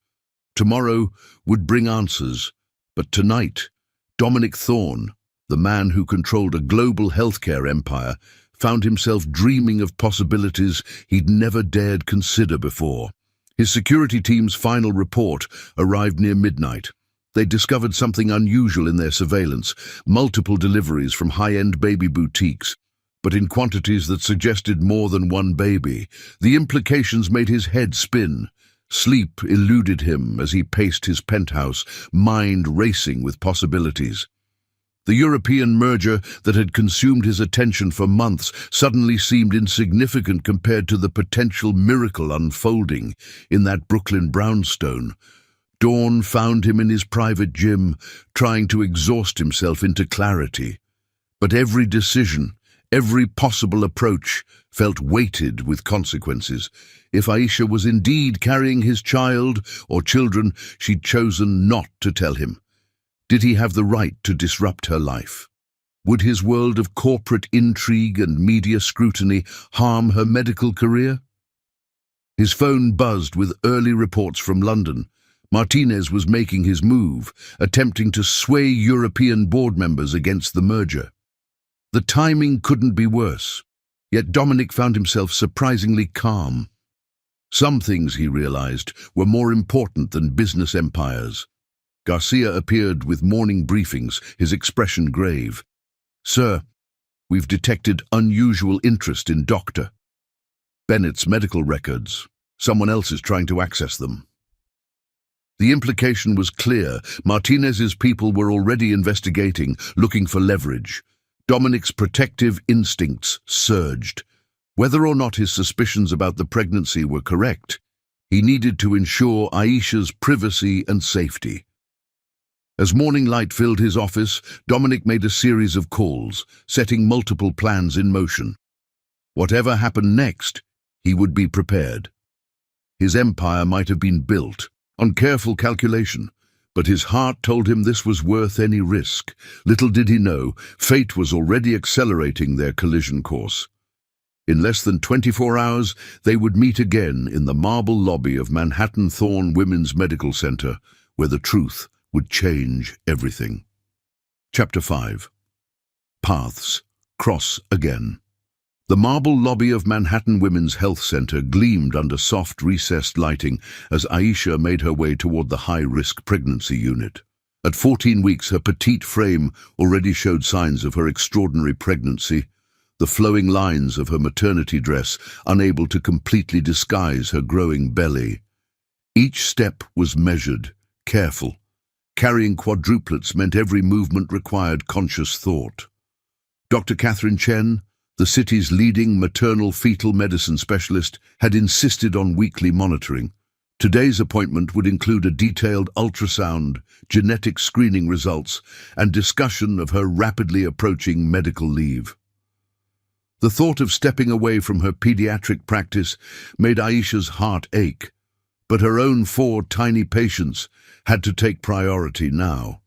Tomorrow would bring answers, but tonight, Dominic Thorne, the man who controlled a global healthcare empire, found himself dreaming of possibilities he'd never dared consider before. His security team's final report arrived near midnight. They discovered something unusual in their surveillance, multiple deliveries from high-end baby boutiques, but in quantities that suggested more than one baby. The implications made his head spin. Sleep eluded him as he paced his penthouse, mind racing with possibilities. The European merger that had consumed his attention for months suddenly seemed insignificant compared to the potential miracle unfolding in that Brooklyn brownstone. Dawn found him in his private gym, trying to exhaust himself into clarity. But every decision, every possible approach felt weighted with consequences. If Aisha was indeed carrying his child or children, she'd chosen not to tell him. Did he have the right to disrupt her life? Would his world of corporate intrigue and media scrutiny harm her medical career? His phone buzzed with early reports from London. Martinez was making his move, attempting to sway European board members against the merger. The timing couldn't be worse, yet Dominic found himself surprisingly calm. Some things, he realized, were more important than business empires. Garcia appeared with morning briefings, his expression grave. "Sir, we've detected unusual interest in Dr. Bennett's medical records. Someone else is trying to access them." The implication was clear. Martinez's people were already investigating, looking for leverage. Dominic's protective instincts surged. Whether or not his suspicions about the pregnancy were correct, he needed to ensure Aisha's privacy and safety. As morning light filled his office, Dominic made a series of calls, setting multiple plans in motion. Whatever happened next, he would be prepared. His empire might have been built on careful calculation, but his heart told him this was worth any risk. Little did he know, fate was already accelerating their collision course. In less than 24 hours, they would meet again in the marble lobby of Manhattan Thorne Women's Medical Center, where the truth would change everything. Chapter 5. Paths cross again. The marble lobby of Manhattan Women's Health Center gleamed under soft, recessed lighting as Aisha made her way toward the high-risk pregnancy unit. At 14 weeks, her petite frame already showed signs of her extraordinary pregnancy, the flowing lines of her maternity dress unable to completely disguise her growing belly. Each step was measured, careful. Carrying quadruplets meant every movement required conscious thought. Dr. Catherine Chen, the city's leading maternal-fetal medicine specialist, had insisted on weekly monitoring. Today's appointment would include a detailed ultrasound, genetic screening results, and discussion of her rapidly approaching medical leave. The thought of stepping away from her pediatric practice made Aisha's heart ache, but her own 4 tiny patients had to take priority now.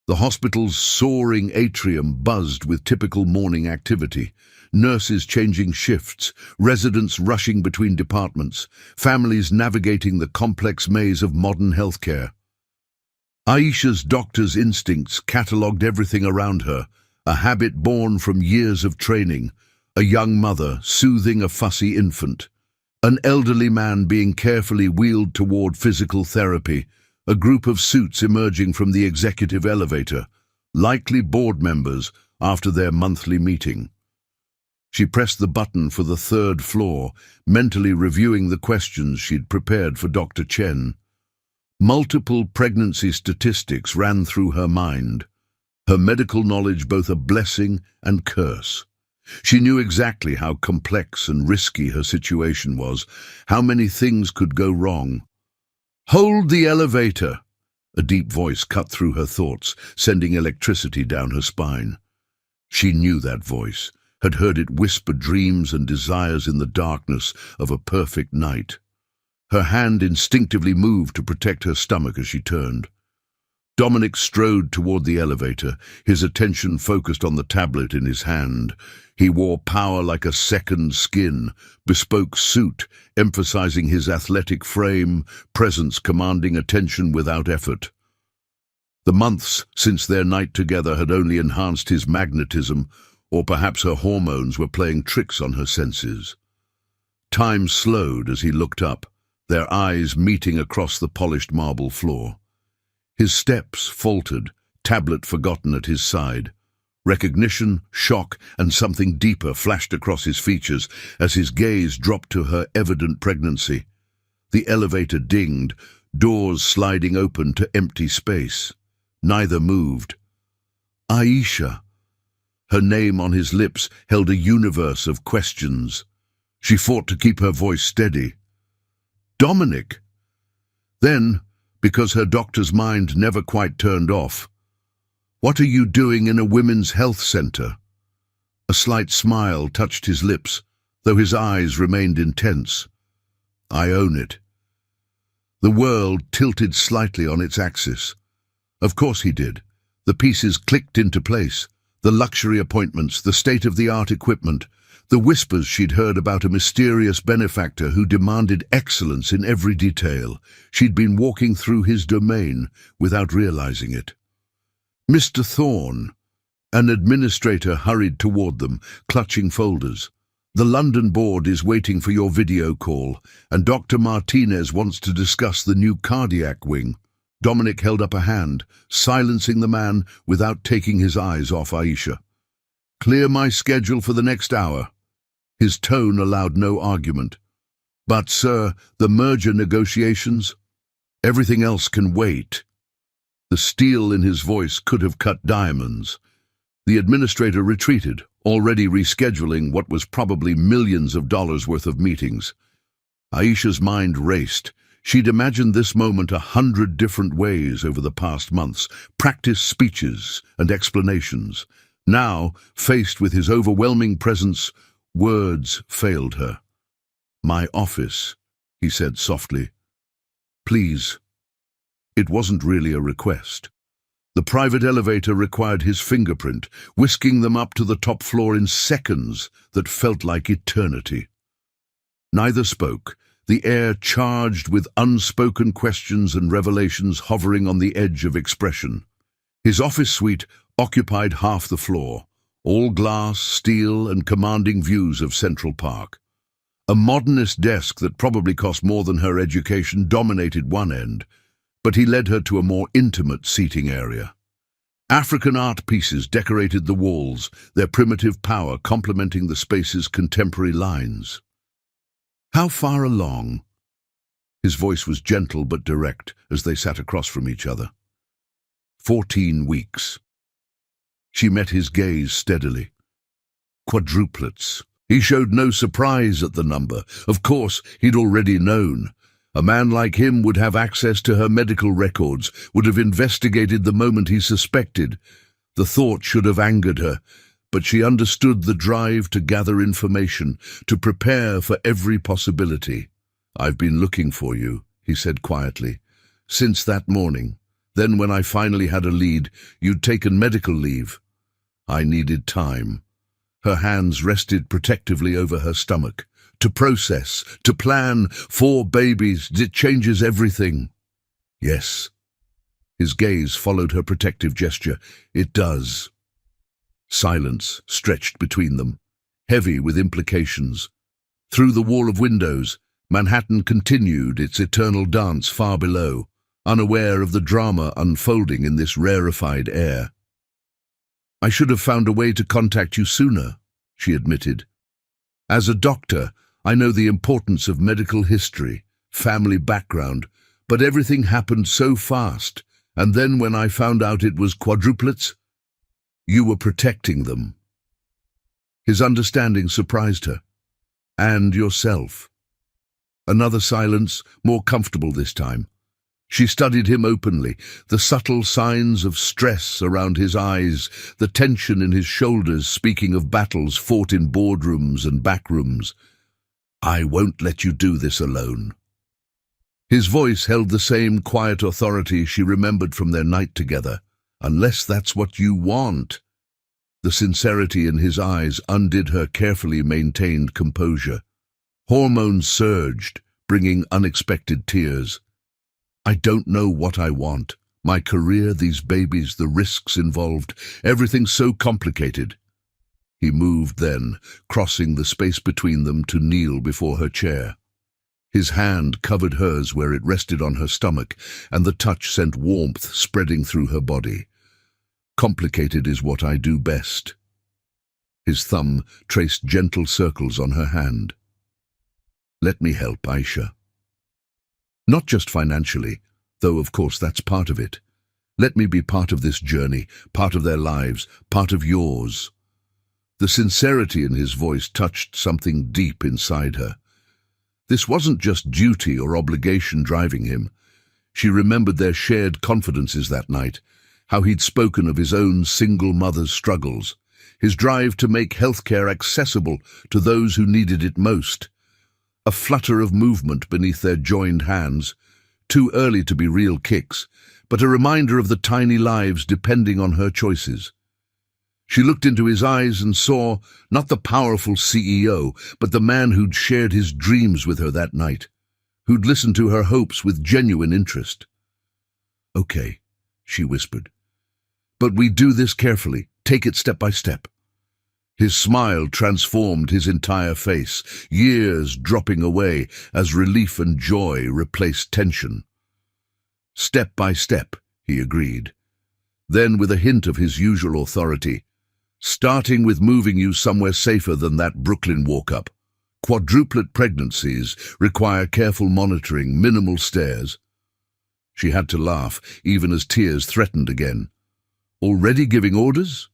The hospital's soaring atrium buzzed with typical morning activity, nurses changing shifts, residents rushing between departments, families navigating the complex maze of modern healthcare. Aisha's doctor's instincts catalogued everything around her, a habit born from years of training, a young mother soothing a fussy infant, an elderly man being carefully wheeled toward physical therapy, a group of suits emerging from the executive elevator, likely board members after their monthly meeting. She pressed the button for the 3rd floor, mentally reviewing the questions she'd prepared for Dr. Chen. Multiple pregnancy statistics ran through her mind, her medical knowledge both a blessing and curse. She knew exactly how complex and risky her situation was, how many things could go wrong. "Hold the elevator!" A deep voice cut through her thoughts, sending electricity down her spine. She knew that voice, had heard it whisper dreams and desires in the darkness of a perfect night. Her hand instinctively moved to protect her stomach as she turned. Dominic strode toward the elevator, his attention focused on the tablet in his hand. He wore power like a second skin, bespoke suit, emphasizing his athletic frame, presence commanding attention without effort. The months since their night together had only enhanced his magnetism, or perhaps her hormones were playing tricks on her senses. Time slowed as he looked up, their eyes meeting across the polished marble floor. His steps faltered, tablet forgotten at his side. Recognition, shock, and something deeper flashed across his features as his gaze dropped to her evident pregnancy. The elevator dinged, doors sliding open to empty space. Neither moved. Aisha. Her name on his lips held a universe of questions. She fought to keep her voice steady. Dominic. Then, because her doctor's mind never quite turned off, "What are you doing in a women's health center?" A slight smile touched his lips, though his eyes remained intense. "I own it." The world tilted slightly on its axis. Of course he did. The pieces clicked into place. The luxury appointments, the state-of-the-art equipment, the whispers she'd heard about a mysterious benefactor who demanded excellence in every detail. She'd been walking through his domain without realizing it. "Mr. Thorne." An administrator hurried toward them, clutching folders. "The London board is waiting for your video call, and Dr. Martinez wants to discuss the new cardiac wing." Dominic held up a hand, silencing the man without taking his eyes off Aisha. "Clear my schedule for the next hour." His tone allowed no argument. "But, sir, the merger negotiations?" Everything else can wait. The steel in his voice could have cut diamonds. The administrator retreated, already rescheduling what was probably millions of dollars worth of meetings. Aisha's mind raced. She'd imagined this moment 100 different ways over the past months, practiced speeches and explanations. Now, faced with his overwhelming presence, words failed her. "My office," he said softly. "Please." It wasn't really a request. The private elevator required his fingerprint, whisking them up to the top floor in seconds that felt like eternity. Neither spoke, the air charged with unspoken questions and revelations hovering on the edge of expression. His office suite occupied half the floor, all glass, steel, and commanding views of Central Park. A modernist desk that probably cost more than her education dominated one end, but he led her to a more intimate seating area. African art pieces decorated the walls, their primitive power complementing the space's contemporary lines. "How far along?" His voice was gentle but direct as they sat across from each other. 14 weeks. She met his gaze steadily. Quadruplets. He showed no surprise at the number. Of course, he'd already known. A man like him would have access to her medical records, would have investigated the moment he suspected. The thought should have angered her, but she understood the drive to gather information, to prepare for every possibility. "I've been looking for you," he said quietly. "Since that morning. Then when I finally had a lead, you'd taken medical leave. I needed time." Her hands rested protectively over her stomach. "To process, to plan, 4 babies, it changes everything." "Yes." His gaze followed her protective gesture. "It does." Silence stretched between them, heavy with implications. Through the wall of windows, Manhattan continued its eternal dance far below, unaware of the drama unfolding in this rarefied air. "I should have found a way to contact you sooner," she admitted. "As a doctor, I know the importance of medical history, family background, but everything happened so fast, and then when I found out it was quadruplets, you were protecting them." His understanding surprised her. "And yourself." Another silence, more comfortable this time. She studied him openly, the subtle signs of stress around his eyes, the tension in his shoulders speaking of battles fought in boardrooms and backrooms. "I won't let you do this alone." His voice held the same quiet authority she remembered from their night together. "Unless that's what you want." The sincerity in his eyes undid her carefully maintained composure. Hormones surged, bringing unexpected tears. "I don't know what I want. My career, these babies, the risks involved, everything so complicated." He moved then, crossing the space between them to kneel before her chair. His hand covered hers where it rested on her stomach, and the touch sent warmth spreading through her body. "Complicated is what I do best." His thumb traced gentle circles on her hand. "Let me help, Aisha. Not just financially, though of course that's part of it. Let me be part of this journey, part of their lives, part of yours." The sincerity in his voice touched something deep inside her. This wasn't just duty or obligation driving him. She remembered their shared confidences that night, how he'd spoken of his own single mother's struggles, his drive to make healthcare accessible to those who needed it most. A flutter of movement beneath their joined hands, too early to be real kicks, but a reminder of the tiny lives depending on her choices. She looked into his eyes and saw not the powerful CEO, but the man who'd shared his dreams with her that night, who'd listened to her hopes with genuine interest. "Okay," she whispered. "But we do this carefully, take it step by step." His smile transformed his entire face, years dropping away as relief and joy replaced tension. "Step by step," he agreed. Then, with a hint of his usual authority, "Starting with moving you somewhere safer than that Brooklyn walk-up. Quadruplet pregnancies require careful monitoring, minimal stairs." She had to laugh, even as tears threatened again. Already giving orders?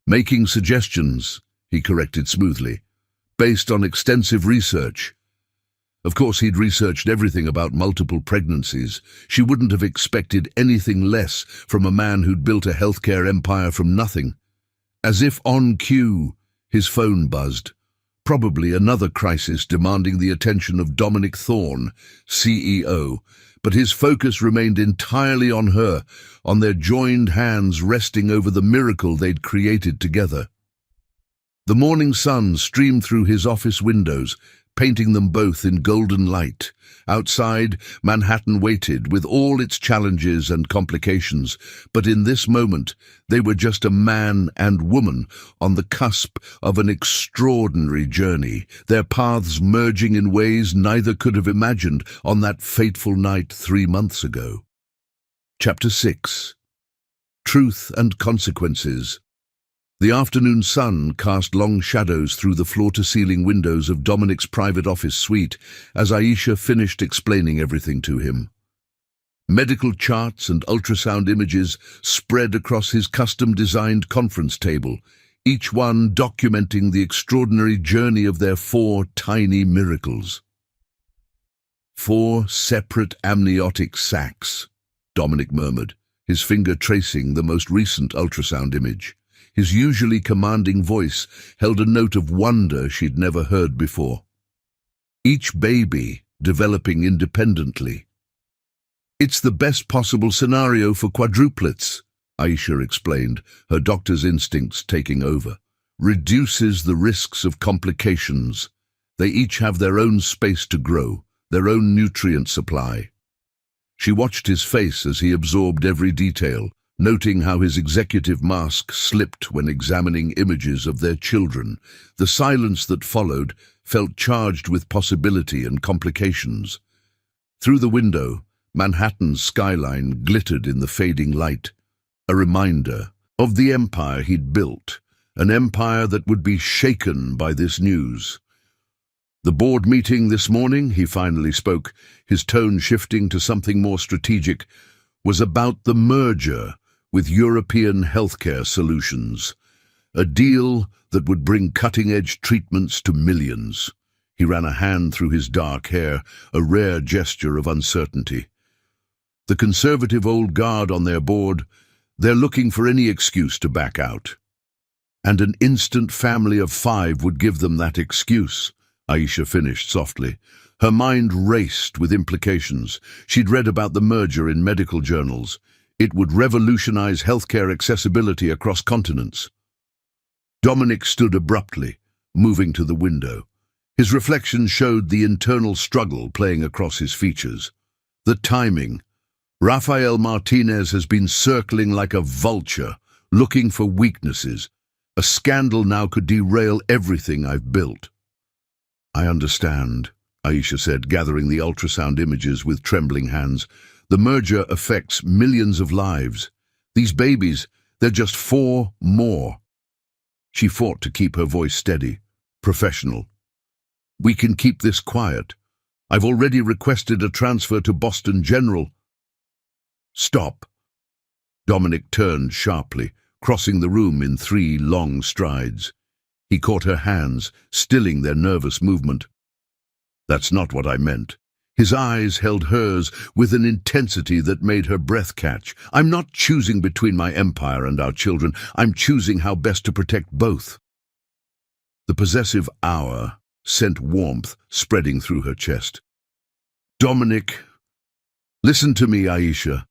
Making suggestions, he corrected smoothly, based on extensive research. Of course, he'd researched everything about multiple pregnancies. She wouldn't have expected anything less from a man who'd built a healthcare empire from nothing. As if on cue, his phone buzzed. Probably another crisis demanding the attention of Dominic Thorne, CEO, but his focus remained entirely on her, on their joined hands resting over the miracle they'd created together. The morning sun streamed through his office windows, painting them both in golden light. Outside, Manhattan waited, with all its challenges and complications, but in this moment, they were just a man and woman on the cusp of an extraordinary journey, their paths merging in ways neither could have imagined on that fateful night 3 months ago. Chapter 6. Truth and Consequences. The afternoon sun cast long shadows through the floor-to-ceiling windows of Dominic's private office suite as Aisha finished explaining everything to him. Medical charts and ultrasound images spread across his custom-designed conference table, each one documenting the extraordinary journey of their 4 tiny miracles. 4 separate amniotic sacs, Dominic murmured, his finger tracing the most recent ultrasound image. His usually commanding voice held a note of wonder she'd never heard before. Each baby developing independently. "It's the best possible scenario for quadruplets," Aisha explained, her doctor's instincts taking over. "Reduces the risks of complications. They each have their own space to grow, their own nutrient supply." She watched his face as he absorbed every detail, noting how his executive mask slipped when examining images of their children. The silence that followed felt charged with possibility and complications. Through the window, Manhattan's skyline glittered in the fading light, a reminder of the empire he'd built, an empire that would be shaken by this news. "The board meeting this morning," he finally spoke, his tone shifting to something more strategic, "was about the merger with European healthcare solutions, a deal that would bring cutting-edge treatments to millions." He ran a hand through his dark hair, a rare gesture of uncertainty. "The conservative old guard on their board, they're looking for any excuse to back out. And an instant family of 5 would give them that excuse," Aisha finished softly. Her mind raced with implications. She'd read about the merger in medical journals. It would revolutionize healthcare accessibility across continents. Dominic stood abruptly, moving to the window. His reflection showed the internal struggle playing across his features. The timing. Rafael Martinez has been circling like a vulture, looking for weaknesses. A scandal now could derail everything I've built. "I understand," Aisha said, gathering the ultrasound images with trembling hands. "The merger affects millions of lives. These babies, they're just 4 more." She fought to keep her voice steady, professional. "We can keep this quiet. I've already requested a transfer to Boston General." "Stop." Dominic turned sharply, crossing the room in 3 long strides. He caught her hands, stilling their nervous movement. "That's not what I meant." His eyes held hers with an intensity that made her breath catch. "I'm not choosing between my empire and our children. I'm choosing how best to protect both." The possessive hour sent warmth spreading through her chest. "Dominic, listen to me, Aisha."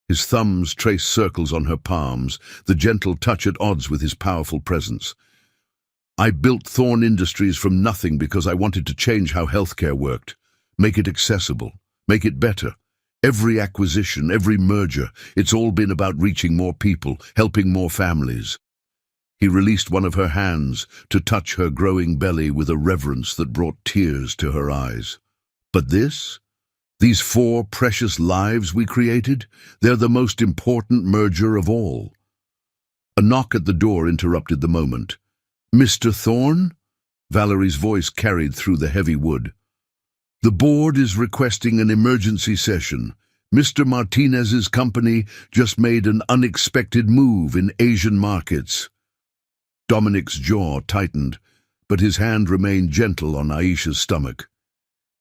His thumbs traced circles on her palms, the gentle touch at odds with his powerful presence. "I built Thorne Industries from nothing because I wanted to change how healthcare worked. Make it accessible, make it better. Every acquisition, every merger, it's all been about reaching more people, helping more families." He released one of her hands to touch her growing belly with a reverence that brought tears to her eyes. "But these 4 precious lives we created, they're the most important merger of all." A knock at the door interrupted the moment. "Mr. Thorne?" Valerie's voice carried through the heavy wood. "The board is requesting an emergency session," Mr. Martinez's company just made an unexpected move in Asian markets. Dominic's jaw tightened, but his hand remained gentle on Aisha's stomach.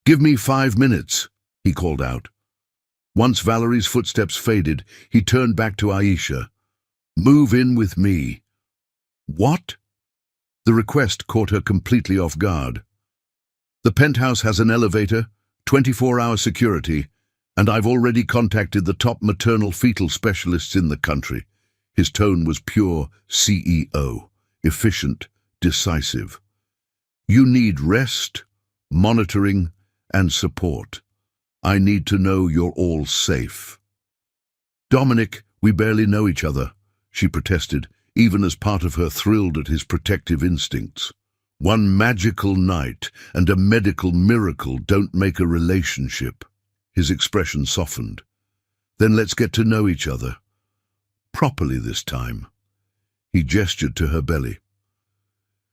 "Give me 5 minutes," he called out. Once Valerie's footsteps faded, he turned back to Aisha. "Move in with me." "What?" The request caught her completely off guard. "The penthouse has an elevator, 24-hour security, and I've already contacted the top maternal-fetal specialists in the country." His tone was pure CEO, efficient, decisive. "You need rest, monitoring, and support. I need to know you're all safe." "Dominic, we barely know each other," she protested, even as part of her thrilled at his protective instincts. "One magical night and a medical miracle don't make a relationship." His expression softened. "Then let's get to know each other. Properly this time." He gestured to her belly.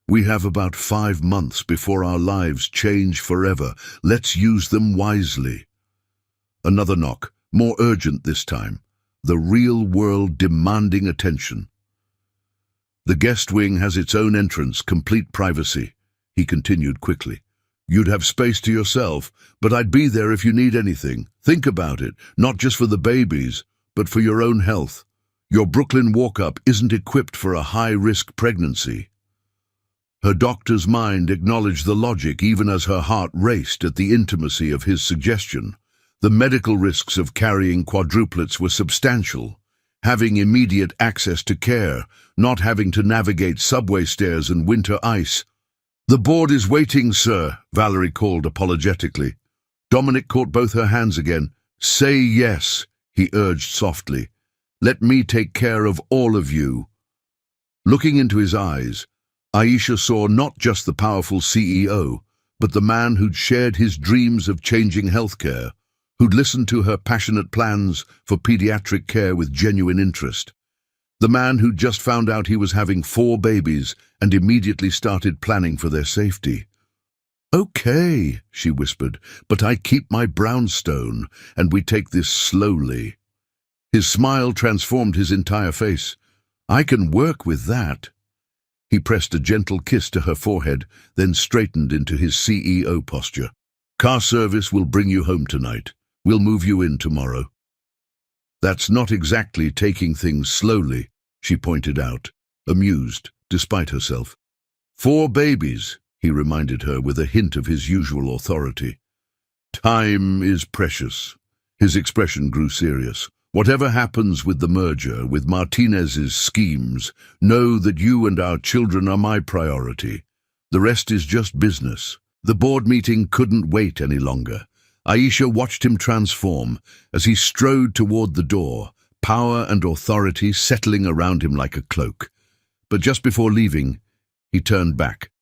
"We have about 5 months before our lives change forever. Let's use them wisely." Another knock, more urgent this time. The real world demanding attention. "The guest wing has its own entrance, complete privacy," he continued quickly. "You'd have space to yourself, but I'd be there if you need anything. Think about it, not just for the babies, but for your own health. Your Brooklyn walk-up isn't equipped for a high-risk pregnancy." Her doctor's mind acknowledged the logic even as her heart raced at the intimacy of his suggestion. The medical risks of carrying quadruplets were substantial. Having immediate access to care, not having to navigate subway stairs and winter ice. "The board is waiting, sir," Valerie called apologetically. Dominic caught both her hands again. "Say yes," he urged softly. "Let me take care of all of you." Looking into his eyes, Aisha saw not just the powerful CEO, but the man who'd shared his dreams of changing healthcare, who'd listened to her passionate plans for pediatric care with genuine interest. The man who'd just found out he was having 4 babies and immediately started planning for their safety. "Okay," she whispered, "but I keep my brownstone, and we take this slowly." His smile transformed his entire face. "I can work with that." He pressed a gentle kiss to her forehead, then straightened into his CEO posture. "Car service will bring you home tonight. We'll move you in tomorrow." "That's not exactly taking things slowly," she pointed out, amused, despite herself. 4 babies, he reminded her with a hint of his usual authority. "Time is precious." His expression grew serious. "Whatever happens with the merger, with Martinez's schemes, know that you and our children are my priority. The rest is just business." The board meeting couldn't wait any longer. Aisha watched him transform as he strode toward the door, power and authority settling around him like a cloak. But just before leaving, he turned back,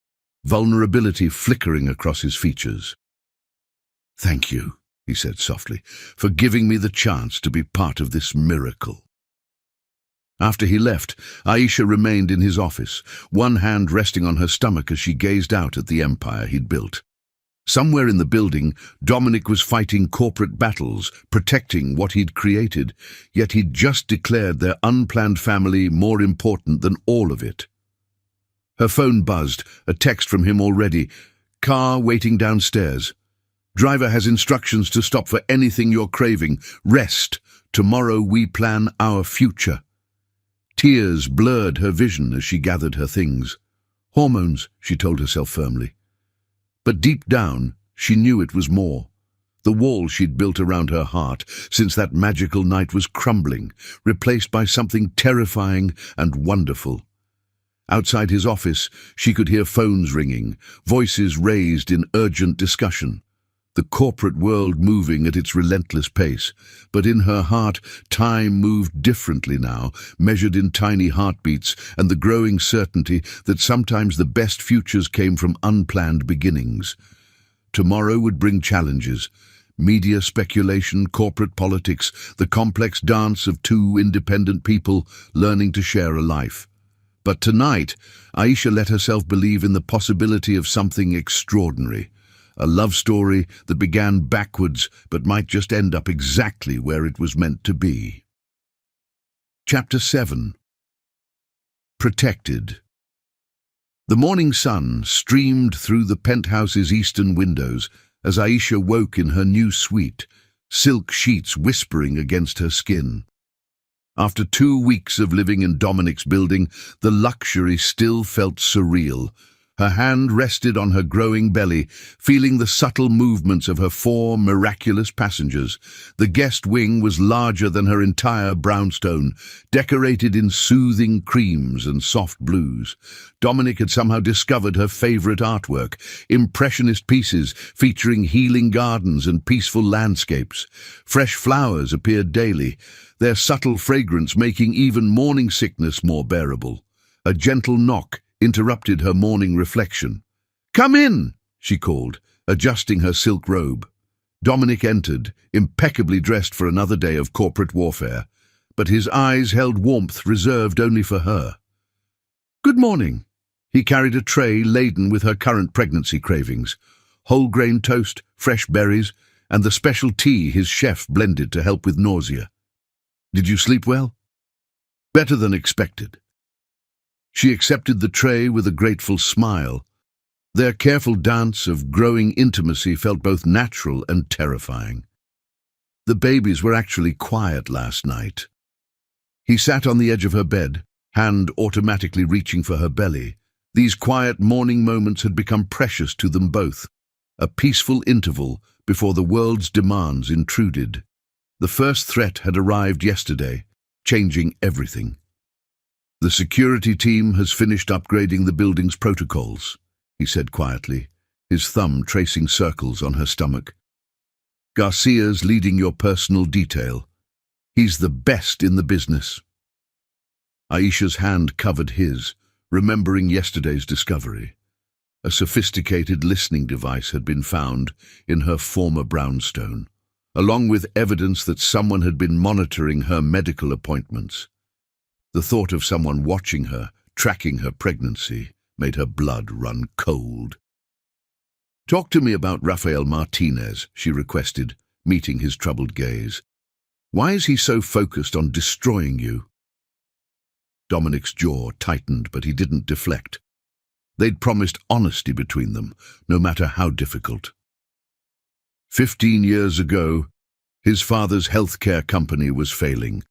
vulnerability flickering across his features. "Thank you," he said softly, "for giving me the chance to be part of this miracle." After he left, Aisha remained in his office, one hand resting on her stomach as she gazed out at the empire he'd built. Somewhere in the building, Dominic was fighting corporate battles, protecting what he'd created, yet he'd just declared their unplanned family more important than all of it. Her phone buzzed, a text from him already. "Car waiting downstairs. Driver has instructions to stop for anything you're craving. Rest. Tomorrow we plan our future." Tears blurred her vision as she gathered her things. Hormones, she told herself firmly. But deep down, she knew it was more. The wall she'd built around her heart since that magical night was crumbling, replaced by something terrifying and wonderful. Outside his office, she could hear phones ringing, voices raised in urgent discussion. The corporate world moving at its relentless pace, but in her heart, time moved differently now, measured in tiny heartbeats and the growing certainty that sometimes the best futures came from unplanned beginnings. Tomorrow would bring challenges, media speculation, corporate politics, the complex dance of 2 independent people learning to share a life. But tonight, Aisha let herself believe in the possibility of something extraordinary. a love story that began backwards but might just end up exactly where it was meant to be. Chapter 7. Protected. The morning sun streamed through the penthouse's eastern windows as Aisha woke in her new suite, silk sheets whispering against her skin. After 2 weeks of living in Dominic's building, the luxury still felt surreal. Her hand rested on her growing belly, feeling the subtle movements of her 4 miraculous passengers. The guest wing was larger than her entire brownstone, decorated in soothing creams and soft blues. Dominic had somehow discovered her favorite artwork, impressionist pieces featuring healing gardens and peaceful landscapes. Fresh flowers appeared daily, their subtle fragrance making even morning sickness more bearable. A gentle knock interrupted her morning reflection. "Come in," she called, adjusting her silk robe. Dominic entered, impeccably dressed for another day of corporate warfare, but his eyes held warmth reserved only for her. "Good morning." He carried a tray laden with her current pregnancy cravings, whole grain toast, fresh berries, and the special tea his chef blended to help with nausea. "Did you sleep well?" "Better than expected." She accepted the tray with a grateful smile. Their careful dance of growing intimacy felt both natural and terrifying. The babies were actually quiet last night. He sat on the edge of her bed, hand automatically reaching for her belly. These quiet morning moments had become precious to them both, a peaceful interval before the world's demands intruded. The first threat had arrived yesterday, changing everything. "The security team has finished upgrading the building's protocols," he said quietly, his thumb tracing circles on her stomach. "Garcia's leading your personal detail. He's the best in the business." Aisha's hand covered his, remembering yesterday's discovery. A sophisticated listening device had been found in her former brownstone, along with evidence that someone had been monitoring her medical appointments. The thought of someone watching her, tracking her pregnancy, made her blood run cold. "Talk to me about Rafael Martinez," she requested, meeting his troubled gaze. "Why is he so focused on destroying you?" Dominic's jaw tightened, but he didn't deflect. They'd promised honesty between them, no matter how difficult. 15 years ago, his father's healthcare company was failing.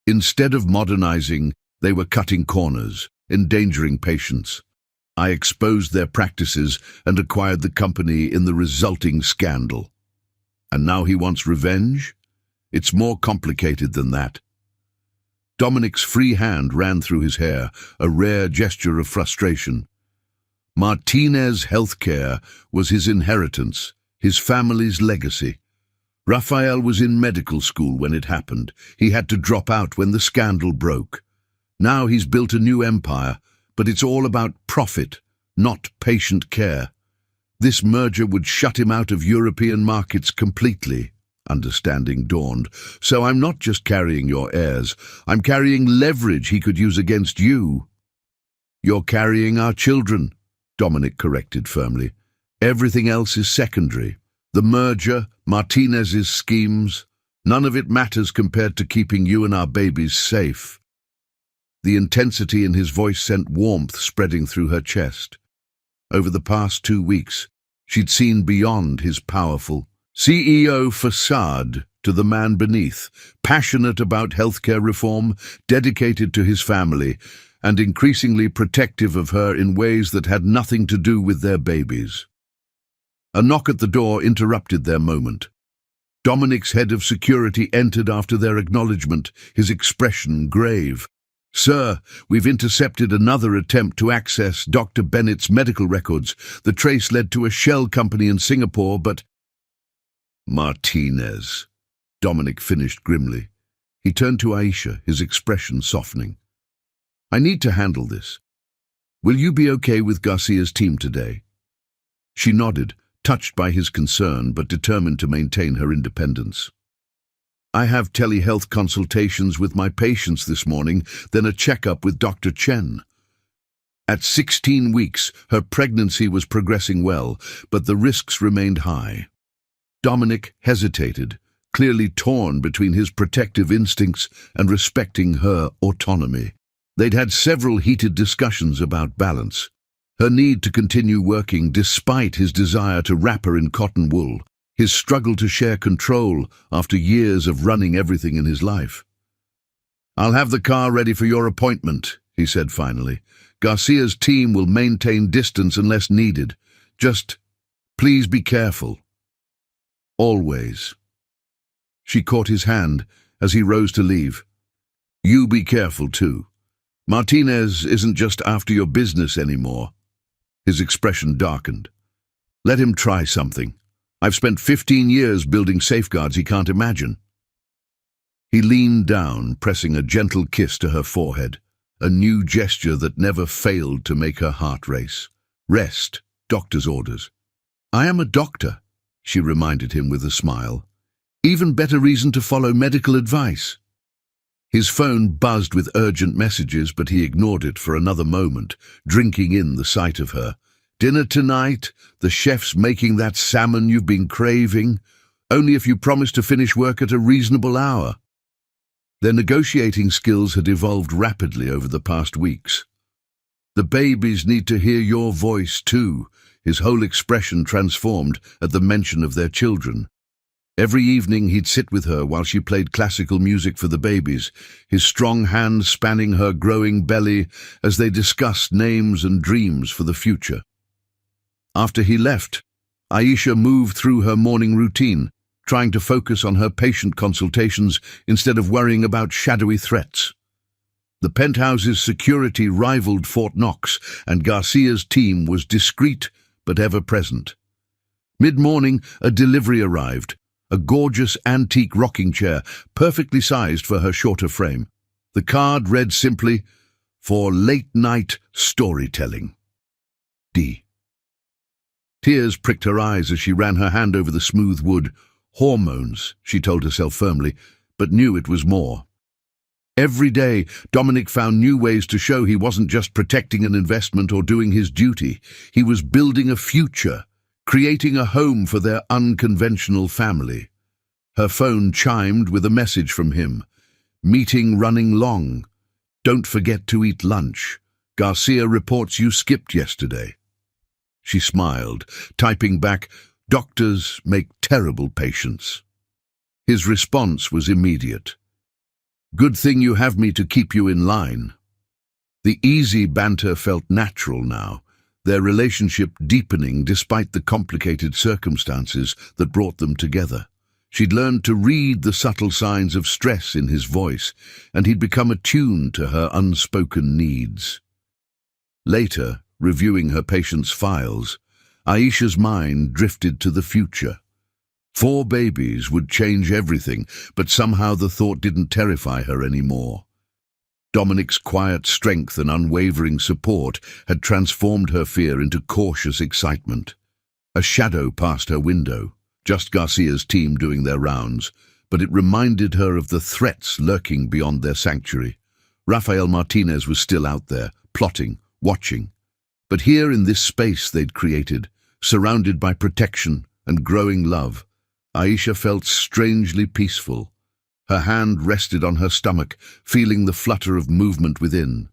Instead of modernizing, they were cutting corners, endangering patients. I exposed their practices and acquired the company in the resulting scandal. And now he wants revenge? It's more complicated than that. Dominic's free hand ran through his hair, a rare gesture of frustration. Martinez Healthcare was his inheritance, his family's legacy. Rafael was in medical school when it happened. He had to drop out when the scandal broke. Now he's built a new empire, but it's all about profit, not patient care. This merger would shut him out of European markets completely. Understanding dawned. "So I'm not just carrying your heirs, I'm carrying leverage he could use against you." "You're carrying our children," Dominic corrected firmly. "Everything else is secondary. The merger, Martinez's schemes, none of it matters compared to keeping you and our babies safe." The intensity in his voice sent warmth spreading through her chest. Over the past 2 weeks, she'd seen beyond his powerful CEO facade to the man beneath, passionate about healthcare reform, dedicated to his family, and increasingly protective of her in ways that had nothing to do with their babies. A knock at the door interrupted their moment. Dominic's head of security entered after their acknowledgement, his expression grave. "Sir, we've intercepted another attempt to access Dr. Bennett's medical records. The trace led to a shell company in Singapore, but—" "Martinez," Dominic finished grimly. He turned to Aisha, his expression softening. "I need to handle this. Will you be okay with Garcia's team today?" She nodded, touched by his concern but determined to maintain her independence. "I have telehealth consultations with my patients this morning, then a checkup with Dr. Chen. At 16 weeks, her pregnancy was progressing well, but the risks remained high. Dominic hesitated, clearly torn between his protective instincts and respecting her autonomy. They'd had several heated discussions about balance. Her need to continue working despite his desire to wrap her in cotton wool, his struggle to share control after years of running everything in his life. "I'll have the car ready for your appointment," he said finally. "Garcia's team will maintain distance unless needed. Just, please be careful." "Always." She caught his hand as he rose to leave. "You be careful too. Martinez isn't just after your business anymore." His expression darkened. "Let him try something. I've spent 15 years building safeguards he can't imagine." He leaned down, pressing a gentle kiss to her forehead, a new gesture that never failed to make her heart race. "Rest, doctor's orders." "I am a doctor," she reminded him with a smile. "Even better reason to follow medical advice." His phone buzzed with urgent messages, but he ignored it for another moment, drinking in the sight of her. "Dinner tonight? The chef's making that salmon you've been craving. Only if you promise to finish work at a reasonable hour." Their negotiating skills had evolved rapidly over the past weeks. "The babies need to hear your voice too." His whole expression transformed at the mention of their children. Every evening he'd sit with her while she played classical music for the babies, his strong hand spanning her growing belly as they discussed names and dreams for the future. After he left, Aisha moved through her morning routine, trying to focus on her patient consultations instead of worrying about shadowy threats. The penthouse's security rivaled Fort Knox, and Garcia's team was discreet but ever-present. Mid-morning, a delivery arrived, a gorgeous antique rocking chair, perfectly sized for her shorter frame. The card read simply, "For late-night storytelling. D." Tears pricked her eyes as she ran her hand over the smooth wood. Hormones, she told herself firmly, but knew it was more. Every day, Dominic found new ways to show he wasn't just protecting an investment or doing his duty. He was building a future, creating a home for their unconventional family. Her phone chimed with a message from him. "Meeting running long. Don't forget to eat lunch. Garcia reports you skipped yesterday." She smiled, typing back, "Doctors make terrible patients." His response was immediate. "Good thing you have me to keep you in line." The easy banter felt natural now, their relationship deepening despite the complicated circumstances that brought them together. She'd learned to read the subtle signs of stress in his voice, and he'd become attuned to her unspoken needs. Later, reviewing her patient's files, Aisha's mind drifted to the future. 4 babies would change everything, but somehow the thought didn't terrify her anymore. Dominic's quiet strength and unwavering support had transformed her fear into cautious excitement. A shadow passed her window, just Garcia's team doing their rounds, but it reminded her of the threats lurking beyond their sanctuary. Rafael Martinez was still out there, plotting, watching. But here in this space they'd created, surrounded by protection and growing love, Aisha felt strangely peaceful. Her hand rested on her stomach, feeling the flutter of movement within.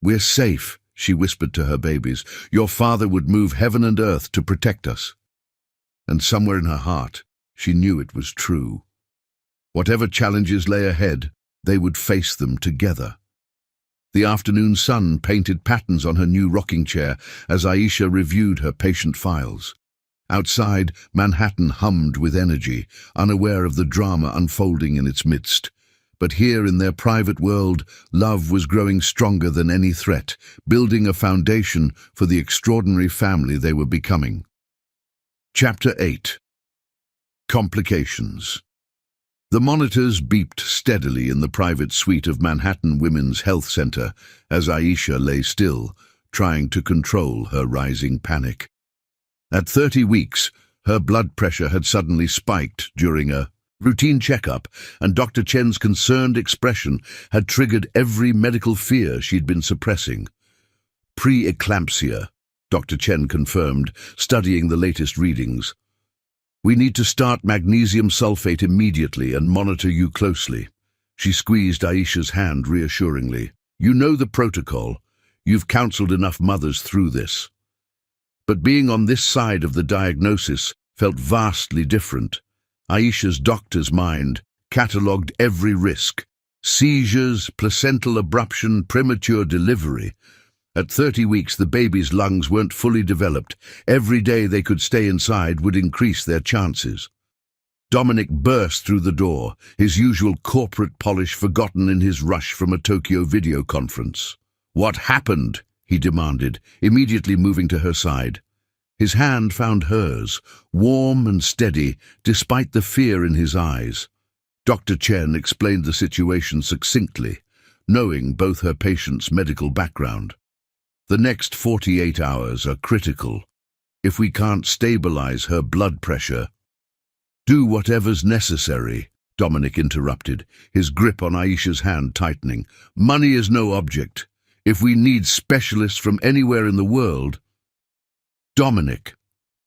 "We're safe," she whispered to her babies. "Your father would move heaven and earth to protect us." And somewhere in her heart, she knew it was true. Whatever challenges lay ahead, they would face them together. The afternoon sun painted patterns on her new rocking chair as Aisha reviewed her patient files. Outside, Manhattan hummed with energy, unaware of the drama unfolding in its midst. But here in their private world, love was growing stronger than any threat, building a foundation for the extraordinary family they were becoming. Chapter 8. Complications. The monitors beeped steadily in the private suite of Manhattan Women's Health Center as Aisha lay still, trying to control her rising panic. At 30 weeks, her blood pressure had suddenly spiked during a routine checkup, and Dr. Chen's concerned expression had triggered every medical fear she'd been suppressing. Pre-eclampsia, Dr. Chen confirmed, studying the latest readings. We need to start magnesium sulfate immediately and monitor you closely. She squeezed Aisha's hand reassuringly. You know the protocol. You've counseled enough mothers through this. But being on this side of the diagnosis felt vastly different. Aisha's doctor's mind catalogued every risk. Seizures, placental abruption, premature delivery. At 30 weeks, the baby's lungs weren't fully developed. Every day they could stay inside would increase their chances. Dominic burst through the door, his usual corporate polish forgotten in his rush from a Tokyo video conference. What happened? He demanded, immediately moving to her side. His hand found hers, warm and steady, despite the fear in his eyes. Dr. Chen explained the situation succinctly, knowing both her patient's medical background. The next 48 hours are critical. If we can't stabilize her blood pressure, do whatever's necessary, Dominic interrupted, his grip on Aisha's hand tightening. Money is no object. If we need specialists from anywhere in the world... Dominic,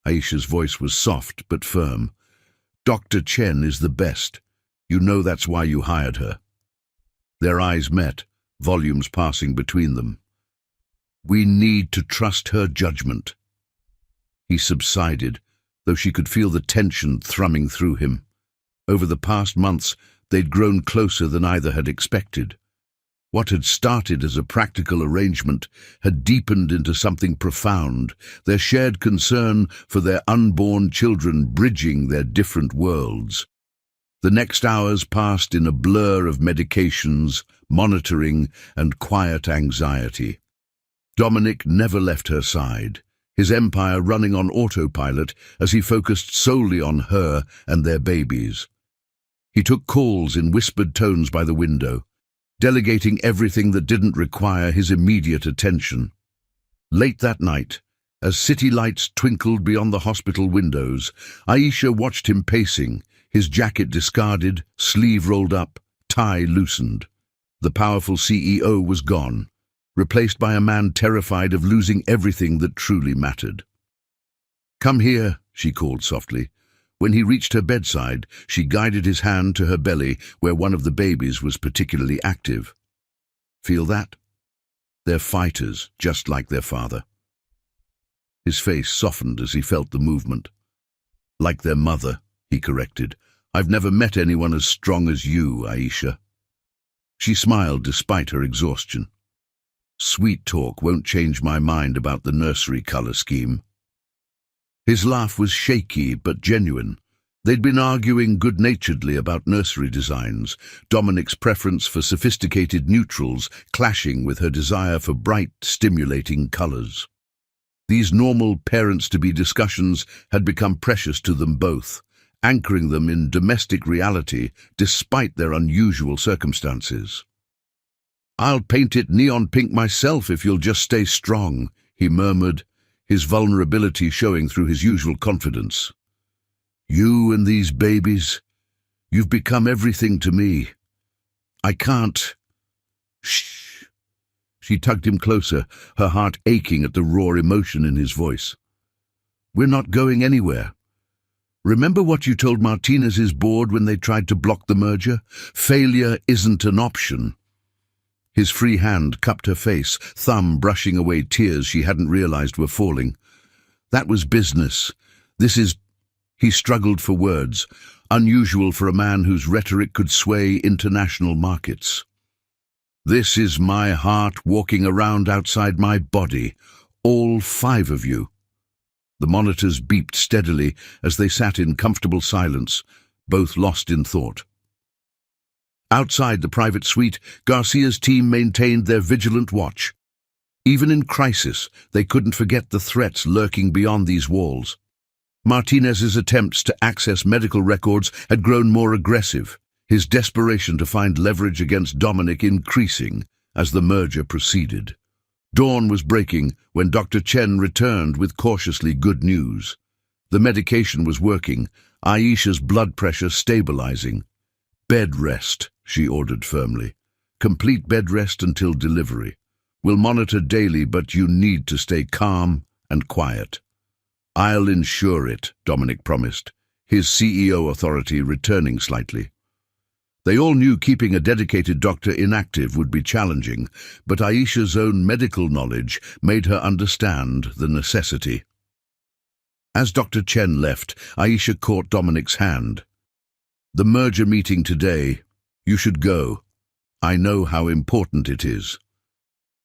Aisha's voice was soft but firm. Dr. Chen is the best. You know that's why you hired her. Their eyes met, volumes passing between them. We need to trust her judgment. He subsided, though she could feel the tension thrumming through him. Over the past months, they'd grown closer than either had expected. What had started as a practical arrangement had deepened into something profound, their shared concern for their unborn children bridging their different worlds. The next hours passed in a blur of medications, monitoring, and quiet anxiety. Dominic never left her side, his empire running on autopilot as he focused solely on her and their babies. He took calls in whispered tones by the window, delegating everything that didn't require his immediate attention. Late that night, as city lights twinkled beyond the hospital windows, Aisha watched him pacing, his jacket discarded, sleeve rolled up, tie loosened. The powerful CEO was gone, replaced by a man terrified of losing everything that truly mattered. Come here, she called softly. When he reached her bedside, she guided his hand to her belly, where one of the babies was particularly active. Feel that? They're fighters, just like their father. His face softened as he felt the movement. Like their mother, he corrected. I've never met anyone as strong as you, Aisha. She smiled despite her exhaustion. Sweet talk won't change my mind about the nursery color scheme. His laugh was shaky but genuine. They'd been arguing good-naturedly about nursery designs, Dominic's preference for sophisticated neutrals clashing with her desire for bright, stimulating colors. These normal parents-to-be discussions had become precious to them both, anchoring them in domestic reality despite their unusual circumstances. I'll paint it neon pink myself if you'll just stay strong, he murmured, his vulnerability showing through his usual confidence. You and these babies, you've become everything to me. I can't... Shh. She tugged him closer, her heart aching at the raw emotion in his voice. We're not going anywhere. Remember what you told Martinez's board when they tried to block the merger? Failure isn't an option. His free hand cupped her face, thumb brushing away tears she hadn't realized were falling. That was business. This is... He struggled for words, unusual for a man whose rhetoric could sway international markets. This is my heart walking around outside my body, all 5 of you. The monitors beeped steadily as they sat in comfortable silence, both lost in thought. Outside the private suite, Garcia's team maintained their vigilant watch. Even in crisis, they couldn't forget the threats lurking beyond these walls. Martinez's attempts to access medical records had grown more aggressive, his desperation to find leverage against Dominic increasing as the merger proceeded. Dawn was breaking when Dr. Chen returned with cautiously good news. The medication was working, Aisha's blood pressure stabilizing. Bed rest, she ordered firmly. Complete bed rest until delivery. We'll monitor daily, but you need to stay calm and quiet. I'll ensure it, Dominic promised, his CEO authority returning slightly. They all knew keeping a dedicated doctor inactive would be challenging, but Aisha's own medical knowledge made her understand the necessity. As Dr. Chen left, Aisha caught Dominic's hand. "The merger meeting today. You should go. I know how important it is."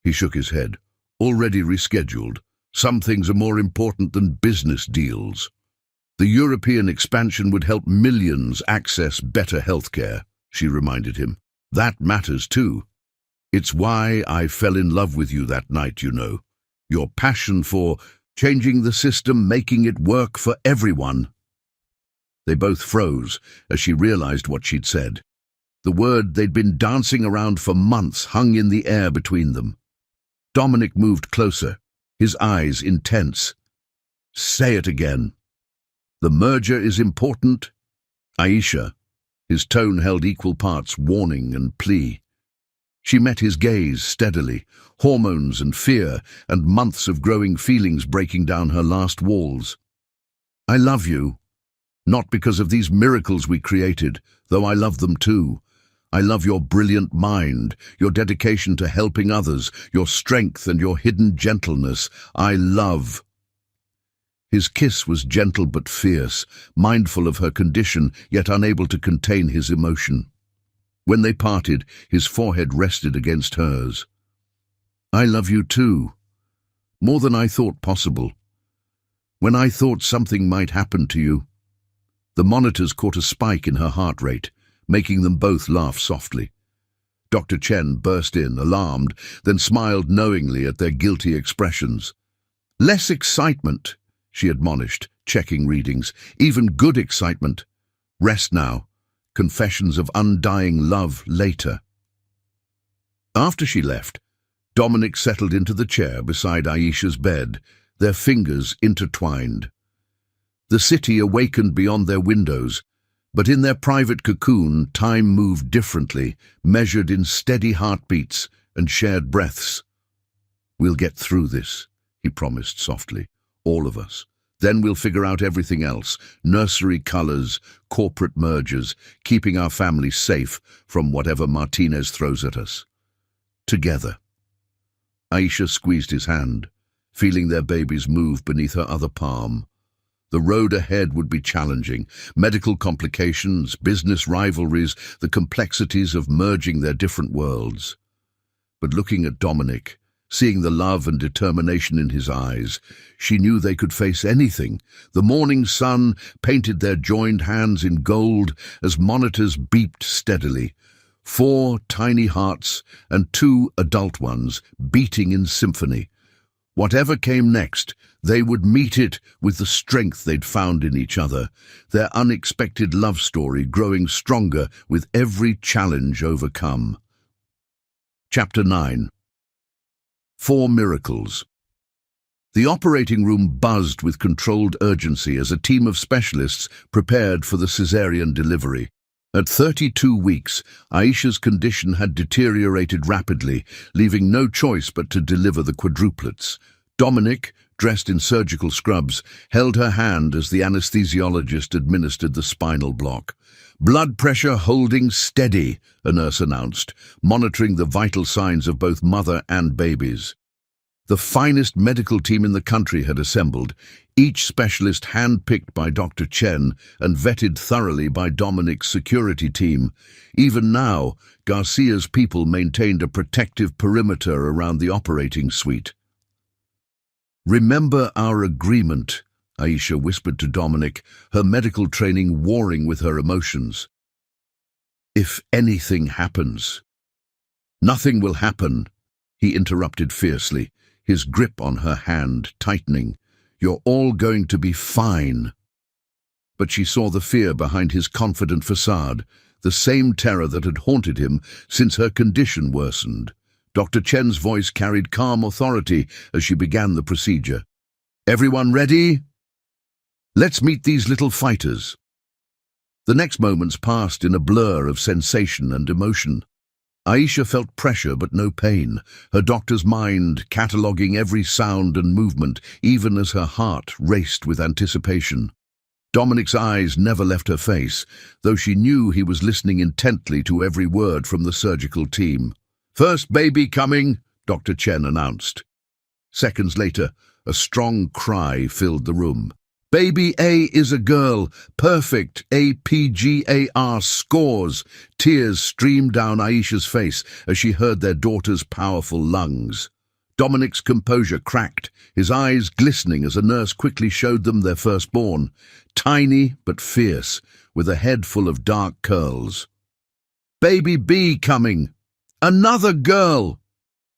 He shook his head. "Already rescheduled. Some things are more important than business deals. The European expansion would help millions access better healthcare," she reminded him. "That matters too. It's why I fell in love with you that night, you know. Your passion for changing the system, making it work for everyone." They both froze as she realized what she'd said. The word they'd been dancing around for months hung in the air between them. Dominic moved closer, his eyes intense. "Say it again." "The merger is important." "Aisha." His tone held equal parts warning and plea. She met his gaze steadily, hormones and fear and months of growing feelings breaking down her last walls. "I love you. Not because of these miracles we created, though I love them too. I love your brilliant mind, your dedication to helping others, your strength and your hidden gentleness. I love." His kiss was gentle but fierce, mindful of her condition, yet unable to contain his emotion. When they parted, his forehead rested against hers. "I love you too. More than I thought possible. When I thought something might happen to you." The monitors caught a spike in her heart rate, making them both laugh softly. Dr. Chen burst in, alarmed, then smiled knowingly at their guilty expressions. "Less excitement," she admonished, checking readings. "Even good excitement. Rest now. Confessions of undying love later." After she left, Dominic settled into the chair beside Aisha's bed, their fingers intertwined. The city awakened beyond their windows, but in their private cocoon, time moved differently, measured in steady heartbeats and shared breaths. "We'll get through this," he promised softly. "All of us. Then we'll figure out everything else, nursery colors, corporate mergers, keeping our family safe from whatever Martinez throws at us. Together." Aisha squeezed his hand, feeling their babies move beneath her other palm. The road ahead would be challenging. Medical complications, business rivalries, the complexities of merging their different worlds. But looking at Dominic, seeing the love and determination in his eyes, she knew they could face anything. The morning sun painted their joined hands in gold as monitors beeped steadily. 4 tiny hearts and 2 adult ones beating in symphony. Whatever came next, they would meet it with the strength they'd found in each other, their unexpected love story growing stronger with every challenge overcome. Chapter 9. 4 Miracles. The operating room buzzed with controlled urgency as a team of specialists prepared for the cesarean delivery. At 32 weeks, Aisha's condition had deteriorated rapidly, leaving no choice but to deliver the quadruplets. Dominic, dressed in surgical scrubs, held her hand as the anesthesiologist administered the spinal block. "Blood pressure holding steady," a nurse announced, monitoring the vital signs of both mother and babies. The finest medical team in the country had assembled, each specialist hand-picked by Dr. Chen and vetted thoroughly by Dominic's security team. Even now, Garcia's people maintained a protective perimeter around the operating suite. "Remember our agreement," Aisha whispered to Dominic, her medical training warring with her emotions. "If anything happens." "Nothing will happen," he interrupted fiercely, his grip on her hand tightening. "You're all going to be fine." But she saw the fear behind his confident facade, the same terror that had haunted him since her condition worsened. Dr. Chen's voice carried calm authority as she began the procedure. "Everyone ready? Let's meet these little fighters." The next moments passed in a blur of sensation and emotion. Aisha felt pressure but no pain, her doctor's mind cataloguing every sound and movement, even as her heart raced with anticipation. Dominic's eyes never left her face, though she knew he was listening intently to every word from the surgical team. "First baby coming," Dr. Chen announced. Seconds later, a strong cry filled the room. "Baby A is a girl. Perfect. APGAR scores." Tears streamed down Aisha's face as she heard their daughter's powerful lungs. Dominic's composure cracked, his eyes glistening as a nurse quickly showed them their firstborn, tiny but fierce, with a head full of dark curls. "Baby B coming. Another girl!"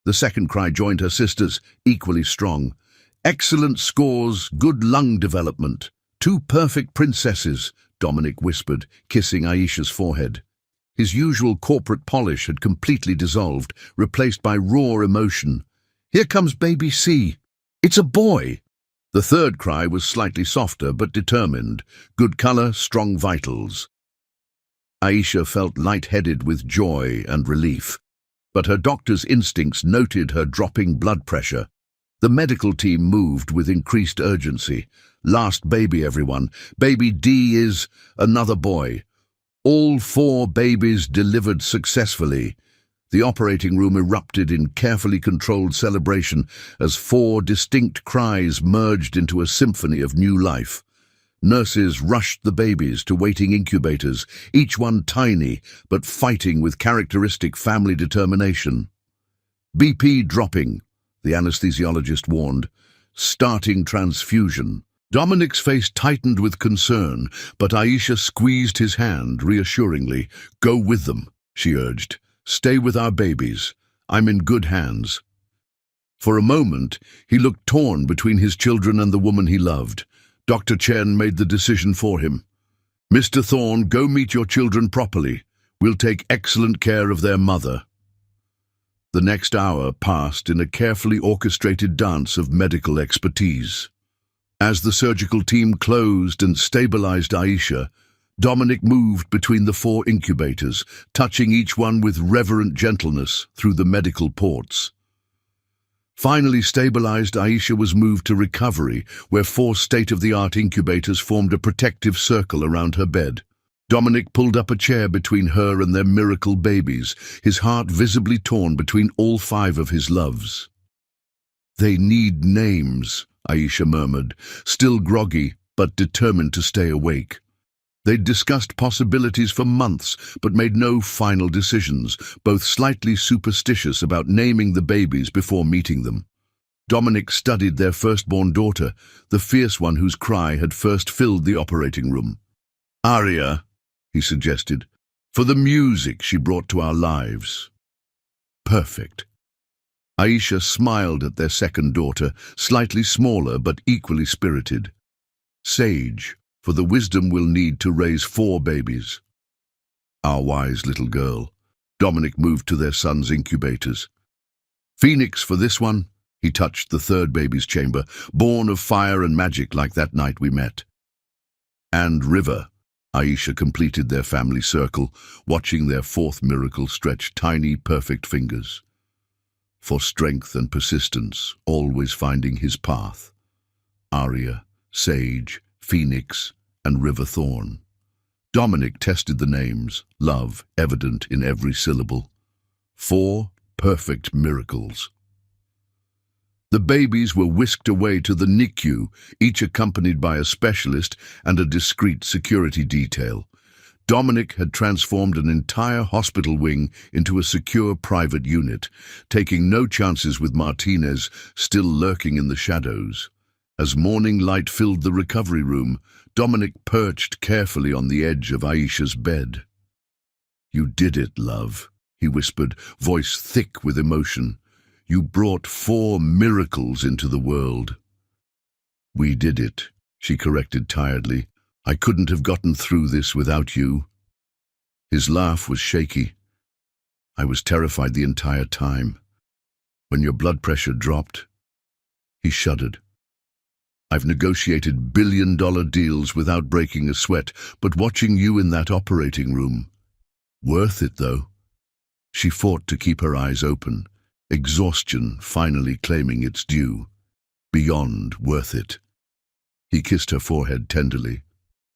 The second cry joined her sister's, equally strong. "Excellent scores, good lung development. Two perfect princesses," Dominic whispered, kissing Aisha's forehead. His usual corporate polish had completely dissolved, replaced by raw emotion. "Here comes baby C. It's a boy." The third cry was slightly softer but determined. Good color, strong vitals. Aisha felt lightheaded with joy and relief, but her doctor's instincts noted her dropping blood pressure. The medical team moved with increased urgency. "Last baby, everyone. Baby D is another boy." All 4 babies delivered successfully. The operating room erupted in carefully controlled celebration as 4 distinct cries merged into a symphony of new life. Nurses rushed the babies to waiting incubators, each one tiny but fighting with characteristic family determination. "BP dropping," the anesthesiologist warned. "Starting transfusion." Dominic's face tightened with concern, but Aisha squeezed his hand reassuringly. "Go with them," she urged. "Stay with our babies. I'm in good hands." For a moment, he looked torn between his children and the woman he loved. Dr. Chen made the decision for him. "Mr. Thorne, go meet your children properly. We'll take excellent care of their mother." The next hour passed in a carefully orchestrated dance of medical expertise. As the surgical team closed and stabilized Aisha, Dominic moved between the 4 incubators, touching each one with reverent gentleness through the medical ports. Finally stabilized, Aisha was moved to recovery, where 4 state-of-the-art incubators formed a protective circle around her bed. Dominic pulled up a chair between her and their miracle babies, his heart visibly torn between all 5 of his loves. "They need names," Aisha murmured, still groggy but determined to stay awake. They'd discussed possibilities for months, but made no final decisions, both slightly superstitious about naming the babies before meeting them. Dominic studied their firstborn daughter, the fierce one whose cry had first filled the operating room. "Aria," he suggested, "for the music she brought to our lives." "Perfect." Aisha smiled at their second daughter, slightly smaller but equally spirited. "Sage, for the wisdom we'll need to raise 4 babies." "Our wise little girl." Dominic moved to their son's incubators. "Phoenix for this one," he touched the 3rd baby's chamber, "born of fire and magic like that night we met." "And River." Aisha completed their family circle, watching their 4th miracle stretch tiny, perfect fingers. "For strength and persistence, always finding his path." Aria, Sage, Phoenix, and River Thorn. Dominic tested the names, love evident in every syllable. 4 perfect miracles. The babies were whisked away to the NICU, each accompanied by a specialist and a discreet security detail. Dominic had transformed an entire hospital wing into a secure private unit, taking no chances with Martinez still lurking in the shadows. As morning light filled the recovery room, Dominic perched carefully on the edge of Aisha's bed. "You did it, love," he whispered, voice thick with emotion. "You brought 4 miracles into the world." "We did it," she corrected tiredly. "I couldn't have gotten through this without you." His laugh was shaky. "I was terrified the entire time. When your blood pressure dropped..." He shuddered. "I've negotiated billion-dollar deals without breaking a sweat, but watching you in that operating room... Worth it, though." She fought to keep her eyes open, exhaustion finally claiming its due. Beyond worth it. He kissed her forehead tenderly.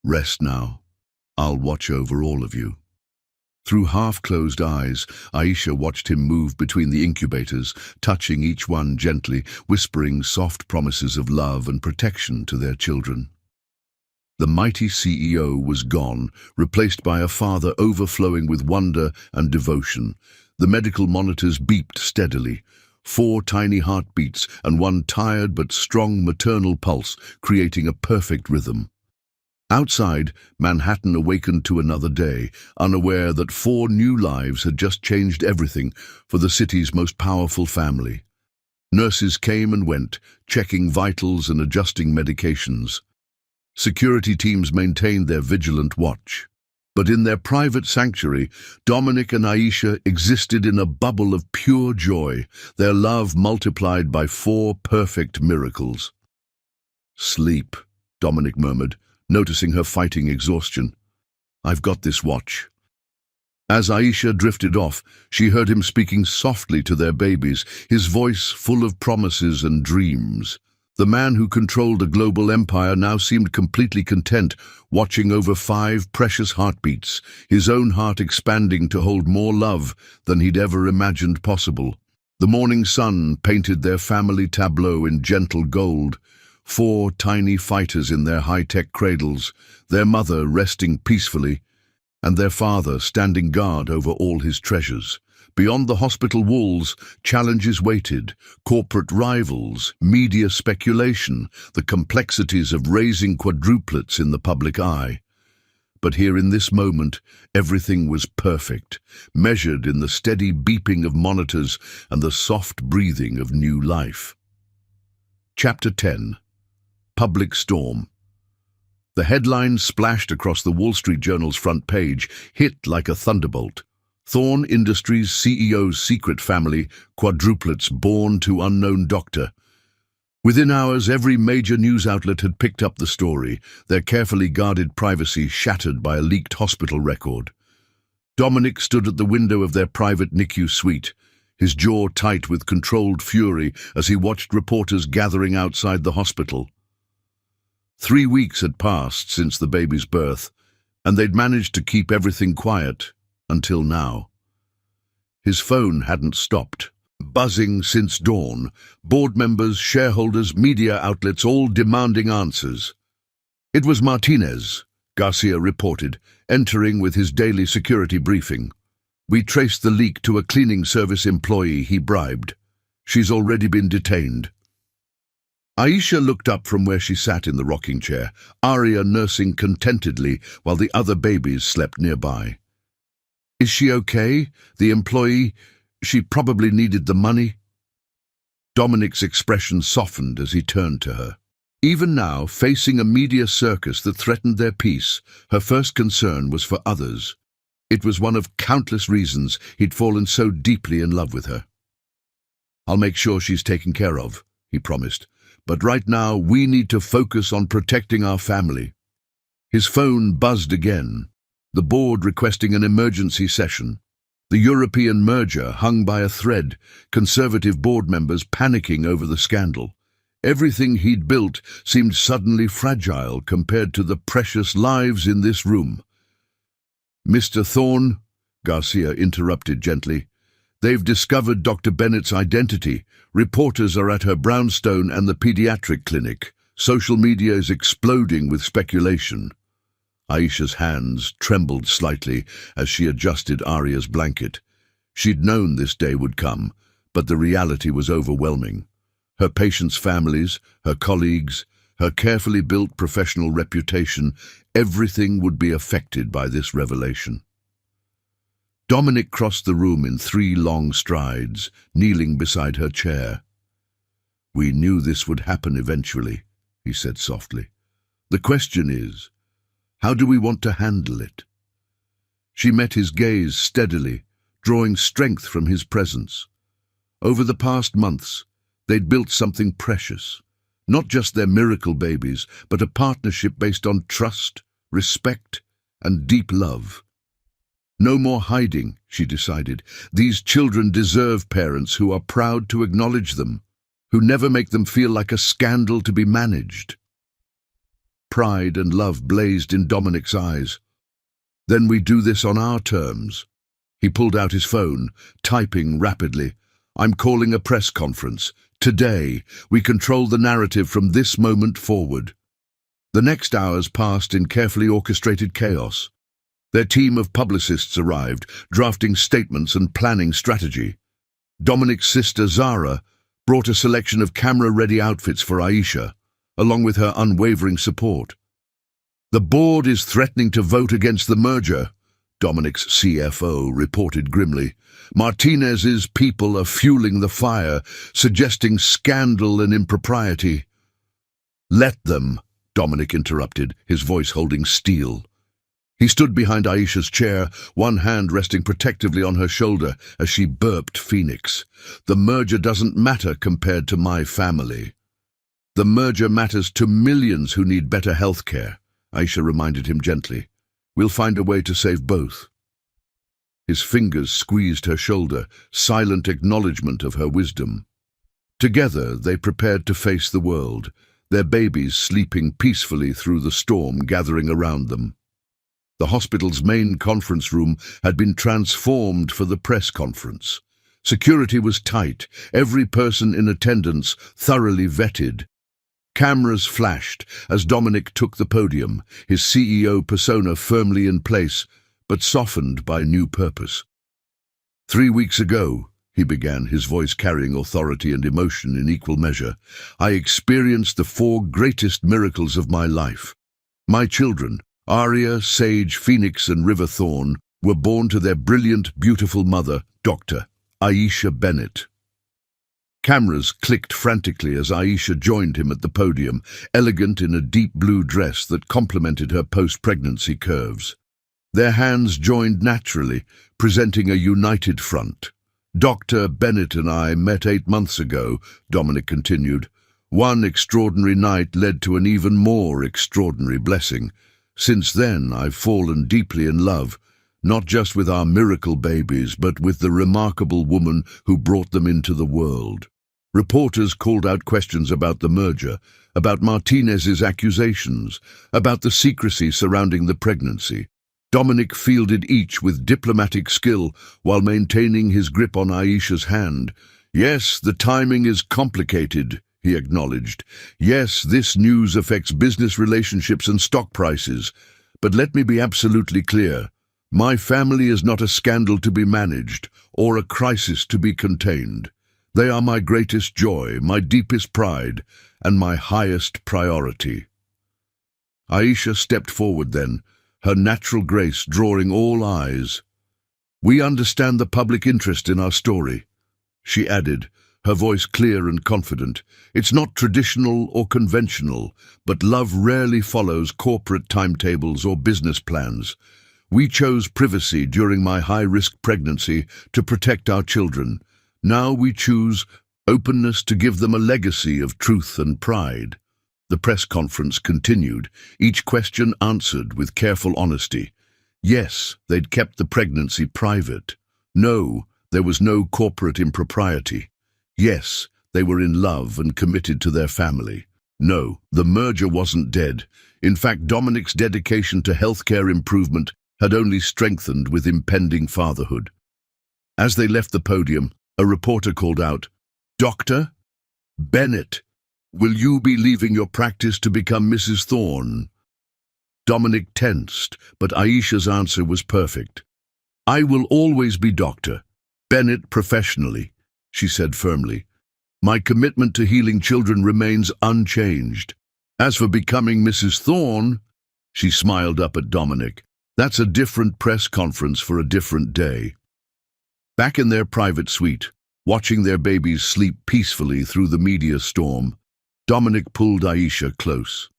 Rest now. I'll watch over all of you. Through half-closed eyes, Aisha watched him move between the incubators, touching each one gently, whispering soft promises of love and protection to their children. The mighty CEO was gone, replaced by a father overflowing with wonder and devotion. The medical monitors beeped steadily. 4 tiny heartbeats and 1 tired but strong maternal pulse, creating a perfect rhythm. Outside, Manhattan awakened to another day, unaware that 4 new lives had just changed everything for the city's most powerful family. Nurses came and went, checking vitals and adjusting medications. Security teams maintained their vigilant watch. But in their private sanctuary, Dominic and Aisha existed in a bubble of pure joy, their love multiplied by 4 perfect miracles. "Sleep," Dominic murmured, noticing her fighting exhaustion. "I've got this watch." As Aisha drifted off, she heard him speaking softly to their babies, his voice full of promises and dreams. The man who controlled a global empire now seemed completely content, watching over 5 precious heartbeats, his own heart expanding to hold more love than he'd ever imagined possible. The morning sun painted their family tableau in gentle gold. 4 tiny fighters in their high-tech cradles, their mother resting peacefully, and their father standing guard over all his treasures. Beyond the hospital walls, challenges waited, corporate rivals, media speculation, the complexities of raising quadruplets in the public eye. But here in this moment, everything was perfect, measured in the steady beeping of monitors and the soft breathing of new life. Chapter 10. Public Storm. The headline splashed across the Wall Street Journal's front page, hit like a thunderbolt. Thorne Industries CEO's secret family, quadruplets born to unknown doctor. Within hours, every major news outlet had picked up the story, their carefully guarded privacy shattered by a leaked hospital record. Dominic stood at the window of their private NICU suite, his jaw tight with controlled fury as he watched reporters gathering outside the hospital. 3 weeks had passed since the baby's birth, and they'd managed to keep everything quiet until now. His phone hadn't stopped, buzzing since dawn, board members, shareholders, media outlets all demanding answers. It was Martinez, Garcia reported, entering with his daily security briefing. "We traced the leak to a cleaning service employee he bribed. She's already been detained." Aisha looked up from where she sat in the rocking chair, Arya nursing contentedly while the other babies slept nearby. "Is she okay? The employee? She probably needed the money." Dominic's expression softened as he turned to her. Even now, facing a media circus that threatened their peace, her first concern was for others. It was one of countless reasons he'd fallen so deeply in love with her. "I'll make sure she's taken care of," he promised. "But right now, we need to focus on protecting our family." His phone buzzed again, the board requesting an emergency session. The European merger hung by a thread, conservative board members panicking over the scandal. Everything he'd built seemed suddenly fragile compared to the precious lives in this room. "Mr. Thorne," Garcia interrupted gently, "they've discovered Dr. Bennett's identity. Reporters are at her brownstone and the pediatric clinic. Social media is exploding with speculation." Aisha's hands trembled slightly as she adjusted Arya's blanket. She'd known this day would come, but the reality was overwhelming. Her patients' families, her colleagues, her carefully built professional reputation, everything would be affected by this revelation. Dominic crossed the room in 3 long strides, kneeling beside her chair. "We knew this would happen eventually," he said softly. "The question is, how do we want to handle it?" She met his gaze steadily, drawing strength from his presence. Over the past months, they'd built something precious. Not just their miracle babies, but a partnership based on trust, respect, and deep love. No more hiding, she decided. These children deserve parents who are proud to acknowledge them, who never make them feel like a scandal to be managed. Pride and love blazed in Dominic's eyes. Then we do this on our terms. He pulled out his phone, typing rapidly. I'm calling a press conference. Today, we control the narrative from this moment forward. The next hours passed in carefully orchestrated chaos. Their team of publicists arrived, drafting statements and planning strategy. Dominic's sister Zara brought a selection of camera-ready outfits for Aisha, along with her unwavering support. The board is threatening to vote against the merger, Dominic's CFO reported grimly. Martinez's people are fueling the fire, suggesting scandal and impropriety. Let them, Dominic interrupted, his voice holding steel. He stood behind Aisha's chair, one hand resting protectively on her shoulder as she burped Phoenix. The merger doesn't matter compared to my family. The merger matters to millions who need better health care, Aisha reminded him gently. We'll find a way to save both. His fingers squeezed her shoulder, silent acknowledgement of her wisdom. Together they prepared to face the world, their babies sleeping peacefully through the storm gathering around them. The hospital's main conference room had been transformed for the press conference. Security was tight, every person in attendance thoroughly vetted. Cameras flashed as Dominic took the podium, his CEO persona firmly in place, but softened by new purpose. 3 weeks ago, he began, his voice carrying authority and emotion in equal measure, I experienced the 4 greatest miracles of my life. My children, Aria, Sage, Phoenix, and River Thorn, were born to their brilliant, beautiful mother, Dr. Aisha Bennett. Cameras clicked frantically as Aisha joined him at the podium, elegant in a deep blue dress that complemented her post-pregnancy curves. Their hands joined naturally, presenting a united front. Dr. Bennett and I met 8 months ago, Dominic continued. One extraordinary night led to an even more extraordinary blessing. Since then, I've fallen deeply in love, not just with our miracle babies, but with the remarkable woman who brought them into the world. Reporters called out questions about the merger, about Martinez's accusations, about the secrecy surrounding the pregnancy. Dominic fielded each with diplomatic skill while maintaining his grip on Aisha's hand. Yes, the timing is complicated, he acknowledged. Yes, this news affects business relationships and stock prices. But let me be absolutely clear. My family is not a scandal to be managed or a crisis to be contained. They are my greatest joy, my deepest pride, and my highest priority. Aisha stepped forward then, her natural grace drawing all eyes. We understand the public interest in our story, she added, her voice clear and confident. It's not traditional or conventional, but love rarely follows corporate timetables or business plans. We chose privacy during my high-risk pregnancy to protect our children. Now we choose openness to give them a legacy of truth and pride. The press conference continued, each question answered with careful honesty. Yes, they'd kept the pregnancy private. No, there was no corporate impropriety. Yes, they were in love and committed to their family. No, the merger wasn't dead. In fact, Dominic's dedication to healthcare improvement had only strengthened with impending fatherhood. As they left the podium, a reporter called out, Dr. Bennett, will you be leaving your practice to become Mrs. Thorne? Dominic tensed, but Aisha's answer was perfect. I will always be Dr. Bennett professionally, she said firmly. My commitment to healing children remains unchanged. As for becoming Mrs. Thorne, she smiled up at Dominic. That's a different press conference for a different day. Back in their private suite, watching their babies sleep peacefully through the media storm, Dominic pulled Aisha close.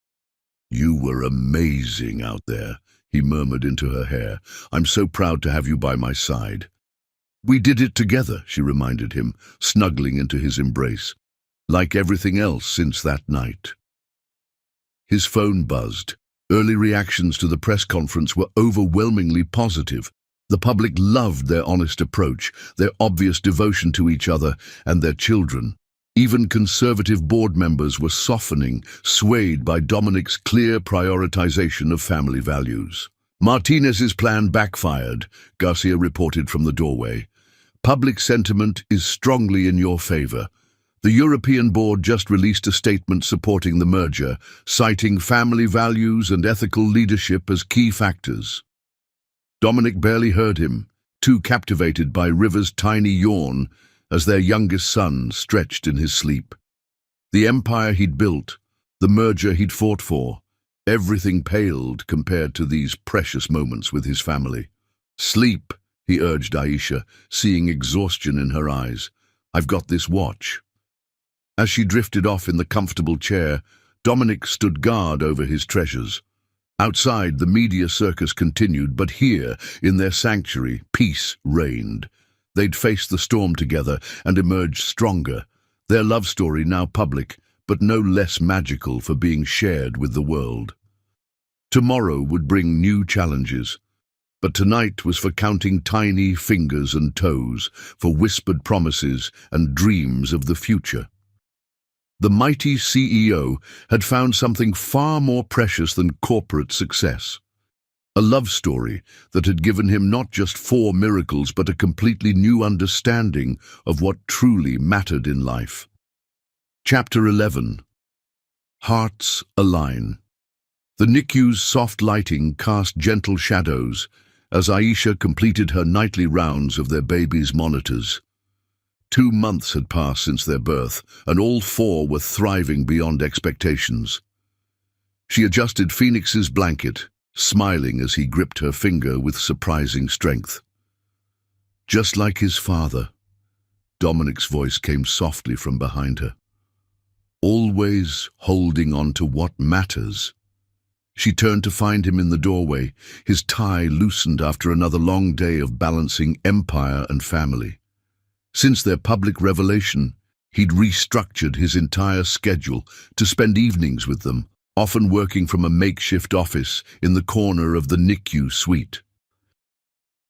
You were amazing out there, he murmured into her hair. I'm so proud to have you by my side. We did it together, she reminded him, snuggling into his embrace, like everything else since that night. His phone buzzed. Early reactions to the press conference were overwhelmingly positive. The public loved their honest approach, their obvious devotion to each other and their children. Even conservative board members were softening, swayed by Dominic's clear prioritization of family values. Martinez's plan backfired, Garcia reported from the doorway. Public sentiment is strongly in your favor. The European board just released a statement supporting the merger, citing family values and ethical leadership as key factors. Dominic barely heard him, too captivated by River's tiny yawn as their youngest son stretched in his sleep. The empire he'd built, the merger he'd fought for, everything paled compared to these precious moments with his family. "Sleep," he urged Aisha, seeing exhaustion in her eyes. "I've got this watch." As she drifted off in the comfortable chair, Dominic stood guard over his treasures. Outside, the media circus continued, but here, in their sanctuary, peace reigned. They'd faced the storm together and emerged stronger, their love story now public, but no less magical for being shared with the world. Tomorrow would bring new challenges, but tonight was for counting tiny fingers and toes, for whispered promises and dreams of the future. The mighty CEO had found something far more precious than corporate success. A love story that had given him not just 4 miracles but a completely new understanding of what truly mattered in life. Chapter 11. Hearts Align. The NICU's soft lighting cast gentle shadows as Aisha completed her nightly rounds of their baby's monitors. 2 months had passed since their birth, and all 4 were thriving beyond expectations. She adjusted Phoenix's blanket, smiling as he gripped her finger with surprising strength. "Just like his father," Dominic's voice came softly from behind her. "Always holding on to what matters." She turned to find him in the doorway, his tie loosened after another long day of balancing empire and family. Since their public revelation, he'd restructured his entire schedule to spend evenings with them, often working from a makeshift office in the corner of the NICU suite.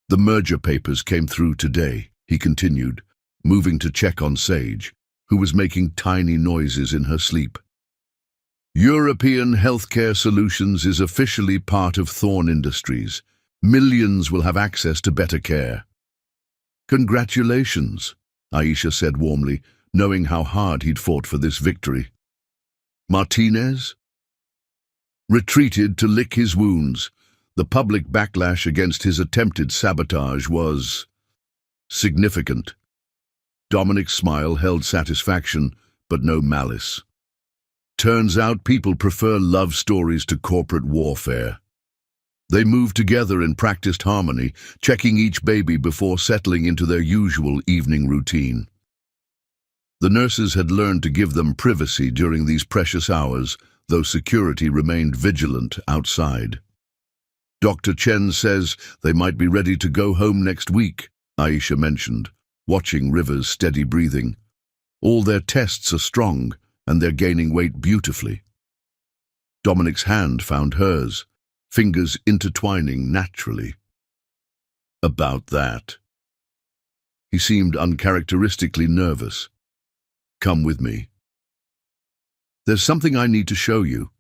"The merger papers came through today," he continued, moving to check on Sage, who was making tiny noises in her sleep. "European Healthcare Solutions is officially part of Thorn Industries. Millions will have access to better care." "Congratulations," Aisha said warmly, knowing how hard he'd fought for this victory. Martinez retreated to lick his wounds. The public backlash against his attempted sabotage was significant. Dominic's smile held satisfaction, but no malice. Turns out people prefer love stories to corporate warfare. They moved together in practiced harmony, checking each baby before settling into their usual evening routine. The nurses had learned to give them privacy during these precious hours, though security remained vigilant outside. "Dr. Chen says they might be ready to go home next week," Aisha mentioned, watching River's steady breathing. "All their tests are strong, and they're gaining weight beautifully." Dominic's hand found hers, fingers intertwining naturally. "About that." He seemed uncharacteristically nervous. "Come with me. There's something I need to show you."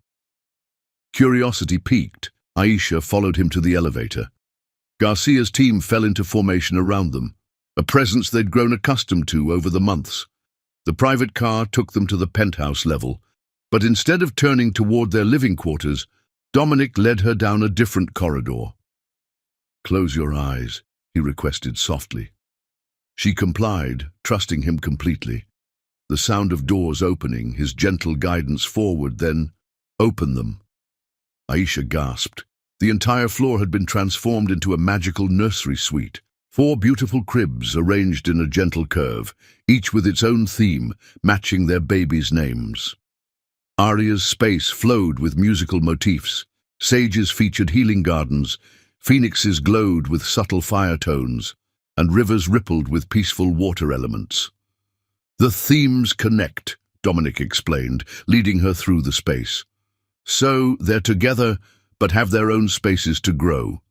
Curiosity piqued, Aisha followed him to the elevator. Garcia's team fell into formation around them, a presence they'd grown accustomed to over the months. The private car took them to the penthouse level, but instead of turning toward their living quarters, Dominic led her down a different corridor. "Close your eyes," he requested softly. She complied, trusting him completely. The sound of doors opening, his gentle guidance forward, then, "Open them." Aisha gasped. The entire floor had been transformed into a magical nursery suite. 4 beautiful cribs arranged in a gentle curve, each with its own theme, matching their babies' names. Aria's space flowed with musical motifs. Sage's featured healing gardens. Phoenix's glowed with subtle fire tones, and River's rippled with peaceful water elements. "The themes connect," Dominic explained, leading her through the space. "So they're together, but have their own spaces to grow."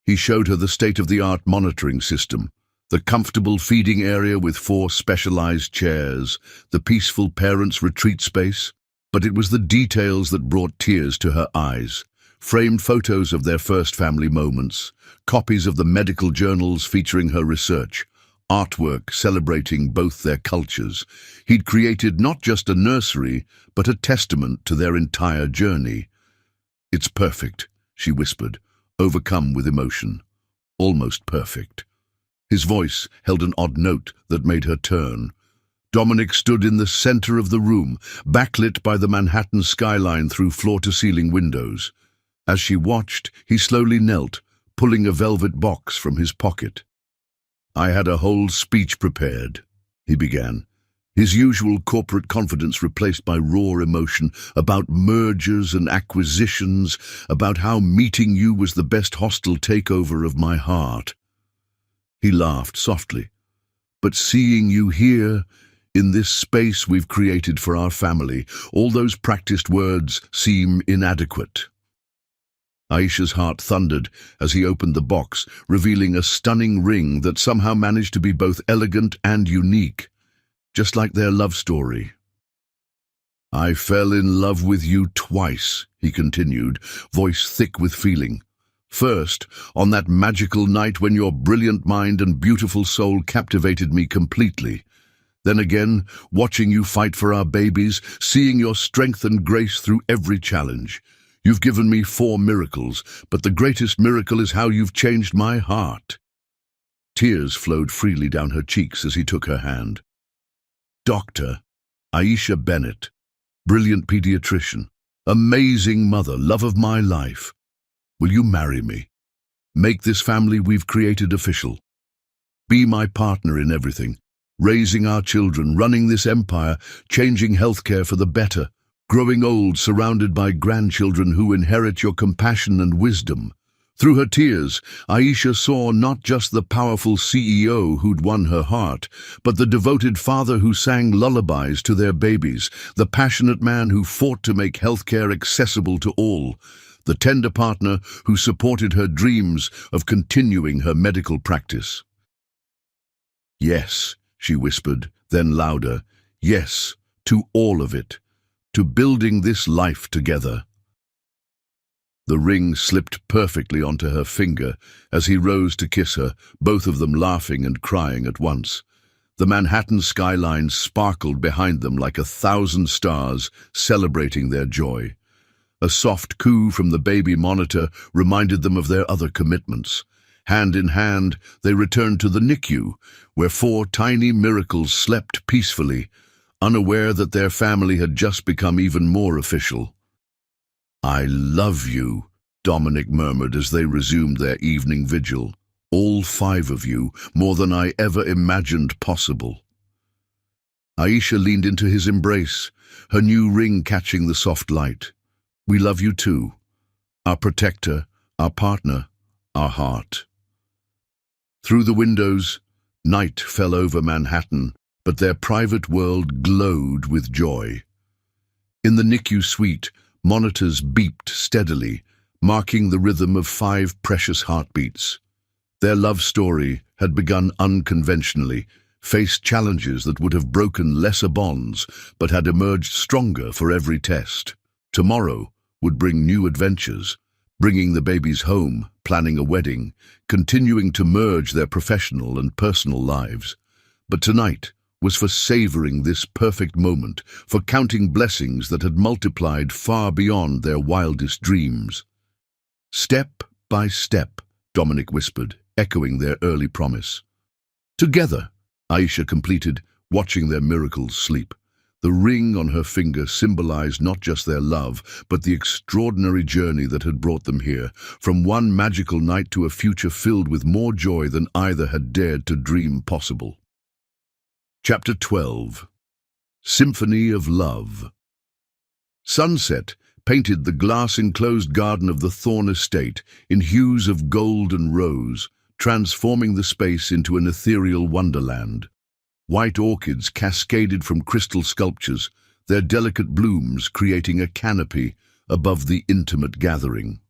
He showed her the state-of-the-art monitoring system, the comfortable feeding area with 4 specialized chairs, the peaceful parents' retreat space. But it was the details that brought tears to her eyes. Framed photos of their first family moments, copies of the medical journals featuring her research, artwork celebrating both their cultures. He'd created not just a nursery, but a testament to their entire journey. "It's perfect," she whispered, overcome with emotion. "Almost perfect." His voice held an odd note that made her turn. Dominic stood in the center of the room, backlit by the Manhattan skyline through floor-to-ceiling windows. As she watched, he slowly knelt, pulling a velvet box from his pocket. "I had a whole speech prepared," he began, his usual corporate confidence replaced by raw emotion, about mergers and acquisitions, about how meeting you was the best hostile takeover of my heart. He laughed softly. "But seeing you here, in this space we've created for our family, all those practiced words seem inadequate." Aisha's heart thundered as he opened the box, revealing a stunning ring that somehow managed to be both elegant and unique, just like their love story. "I fell in love with you twice," he continued, voice thick with feeling. "First, on that magical night when your brilliant mind and beautiful soul captivated me completely. Then again, watching you fight for our babies, seeing your strength and grace through every challenge. You've given me 4 miracles, but the greatest miracle is how you've changed my heart." Tears flowed freely down her cheeks as he took her hand. "Dr. Aisha Bennett, brilliant pediatrician, amazing mother, love of my life. Will you marry me? Make this family we've created official. Be my partner in everything, raising our children, running this empire, changing healthcare for the better, growing old surrounded by grandchildren who inherit your compassion and wisdom." Through her tears, Aisha saw not just the powerful CEO who'd won her heart, but the devoted father who sang lullabies to their babies, the passionate man who fought to make healthcare accessible to all, the tender partner who supported her dreams of continuing her medical practice. "Yes," she whispered, then louder, "yes, to all of it. To building this life together." The ring slipped perfectly onto her finger as he rose to kiss her, both of them laughing and crying at once. The Manhattan skyline sparkled behind them like 1,000 stars, celebrating their joy. A soft coo from the baby monitor reminded them of their other commitments. Hand in hand, they returned to the NICU, where 4 tiny miracles slept peacefully, unaware that their family had just become even more official. "I love you," Dominic murmured as they resumed their evening vigil. "All 5 of you, more than I ever imagined possible." Aisha leaned into his embrace, her new ring catching the soft light. "We love you too, our protector, our partner, our heart." Through the windows, night fell over Manhattan, but their private world glowed with joy. In the NICU suite, monitors beeped steadily, marking the rhythm of 5 precious heartbeats. Their love story had begun unconventionally, faced challenges that would have broken lesser bonds, but had emerged stronger for every test. Tomorrow would bring new adventures, bringing the babies home, planning a wedding, continuing to merge their professional and personal lives. But tonight was for savoring this perfect moment, for counting blessings that had multiplied far beyond their wildest dreams. "Step by step," Dominic whispered, echoing their early promise. "Together," Aisha completed, watching their miracles sleep. The ring on her finger symbolized not just their love, but the extraordinary journey that had brought them here, from one magical night to a future filled with more joy than either had dared to dream possible. Chapter 12. Symphony of Love. Sunset painted the glass-enclosed garden of the Thorne estate in hues of gold and rose, transforming the space into an ethereal wonderland. White orchids cascaded from crystal sculptures, their delicate blooms creating a canopy above the intimate gathering.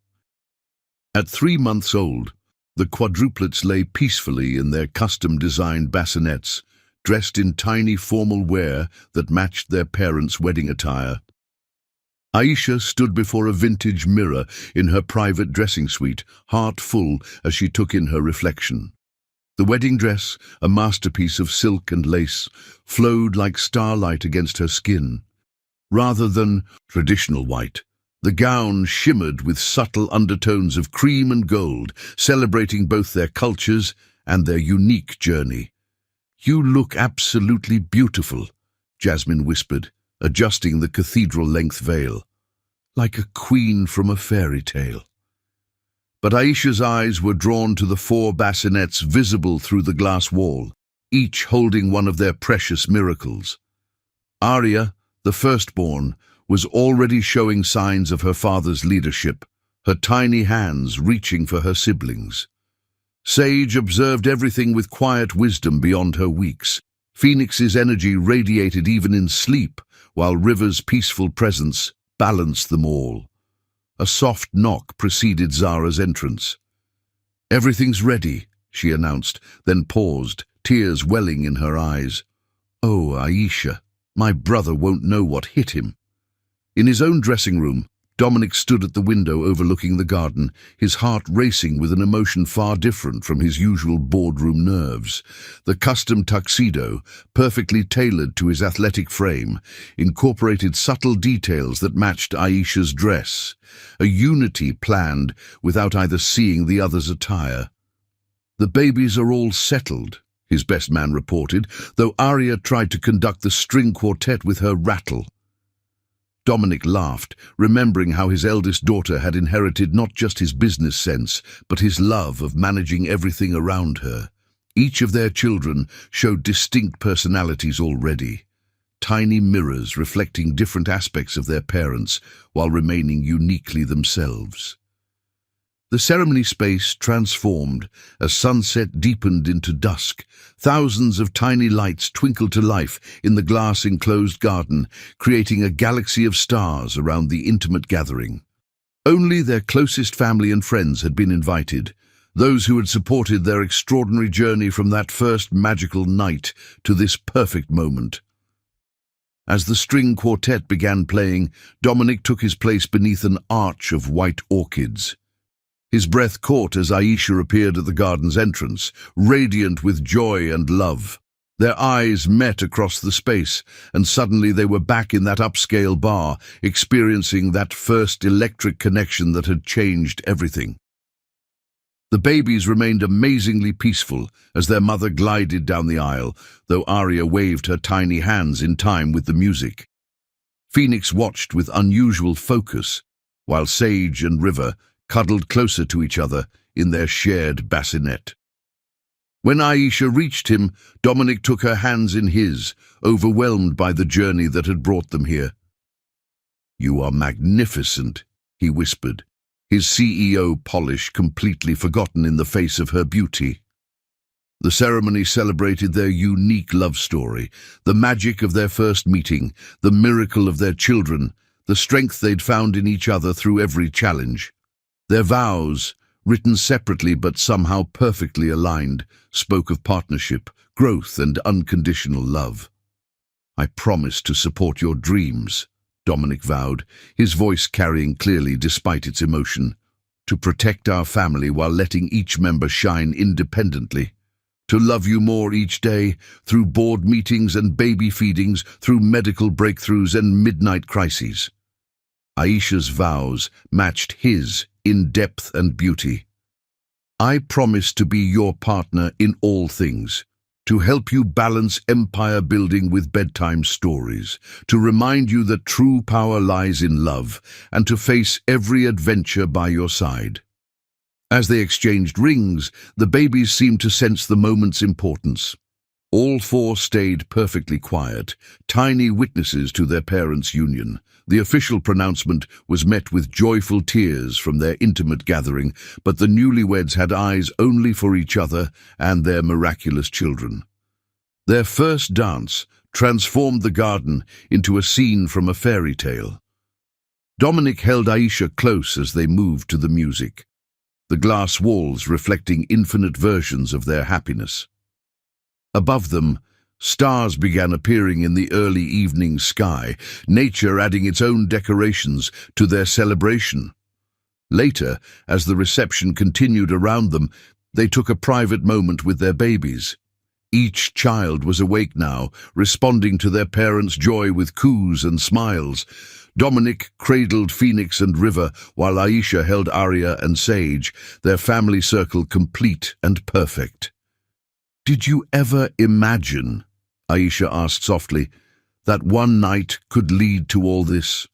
At 3 months old, The quadruplets lay peacefully in their custom-designed bassinets, dressed in tiny formal wear that matched their parents' wedding attire. Aisha stood before a vintage mirror in her private dressing suite, heart full as she took in her reflection. The wedding dress, a masterpiece of silk and lace, flowed like starlight against her skin. Rather than traditional white, the gown shimmered with subtle undertones of cream and gold, celebrating both their cultures and their unique journey. "You look absolutely beautiful," Jasmine whispered, adjusting the cathedral-length veil. "Like a queen from a fairy tale." But Aisha's eyes were drawn to the 4 bassinets visible through the glass wall, each holding one of their precious miracles. Arya, the firstborn, was already showing signs of her father's leadership, her tiny hands reaching for her siblings. Sage observed everything with quiet wisdom beyond her weeks. Phoenix's energy radiated even in sleep, while River's peaceful presence balanced them all. A soft knock preceded Zara's entrance. "Everything's ready," she announced, then paused, tears welling in her eyes. "Oh, Aisha, my brother won't know what hit him." In his own dressing room, Dominic stood at the window overlooking the garden, his heart racing with an emotion far different from his usual boardroom nerves. The custom tuxedo, perfectly tailored to his athletic frame, incorporated subtle details that matched Aisha's dress, a unity planned without either seeing the other's attire. "The babies are all settled," his best man reported, though Arya tried to conduct the string quartet with her rattle. Dominic laughed, remembering how his eldest daughter had inherited not just his business sense, but his love of managing everything around her. Each of their children showed distinct personalities already, tiny mirrors reflecting different aspects of their parents while remaining uniquely themselves. The ceremony space transformed as sunset deepened into dusk. Thousands of tiny lights twinkled to life in the glass-enclosed garden, creating a galaxy of stars around the intimate gathering. Only their closest family and friends had been invited, those who had supported their extraordinary journey from that first magical night to this perfect moment. As the string quartet began playing, Dominic took his place beneath an arch of white orchids. His breath caught as Aisha appeared at the garden's entrance, radiant with joy and love. Their eyes met across the space, and suddenly they were back in that upscale bar, experiencing that first electric connection that had changed everything. The babies remained amazingly peaceful as their mother glided down the aisle, though Arya waved her tiny hands in time with the music. Phoenix watched with unusual focus, while Sage and River cuddled closer to each other in their shared bassinet. When Aisha reached him, Dominic took her hands in his, overwhelmed by the journey that had brought them here. "You are magnificent," he whispered, his CEO polish completely forgotten in the face of her beauty. The ceremony celebrated their unique love story, the magic of their first meeting, the miracle of their children, the strength they'd found in each other through every challenge. Their vows, written separately but somehow perfectly aligned, spoke of partnership, growth, and unconditional love. "I promise to support your dreams," Dominic vowed, his voice carrying clearly despite its emotion. "To protect our family while letting each member shine independently. To love you more each day, through board meetings and baby feedings, through medical breakthroughs and midnight crises." Aisha's vows matched his in depth and beauty. "I promise to be your partner in all things, to help you balance empire building with bedtime stories, to remind you that true power lies in love, and to face every adventure by your side." As they exchanged rings, the babies seemed to sense the moment's importance. All 4 stayed perfectly quiet, tiny witnesses to their parents' union. The official pronouncement was met with joyful tears from their intimate gathering, but the newlyweds had eyes only for each other and their miraculous children. Their first dance transformed the garden into a scene from a fairy tale. Dominic held Aisha close as they moved to the music. the glass walls reflecting infinite versions of their happiness. Above them, stars began appearing in the early evening sky, nature adding its own decorations to their celebration. Later, as the reception continued around them, they took a private moment with their babies. Each child was awake now, responding to their parents' joy with coos and smiles. Dominic cradled Phoenix and River, while Aisha held Arya and Sage, their family circle complete and perfect. "Did you ever imagine," Aisha asked softly, "that one night could lead to all this?"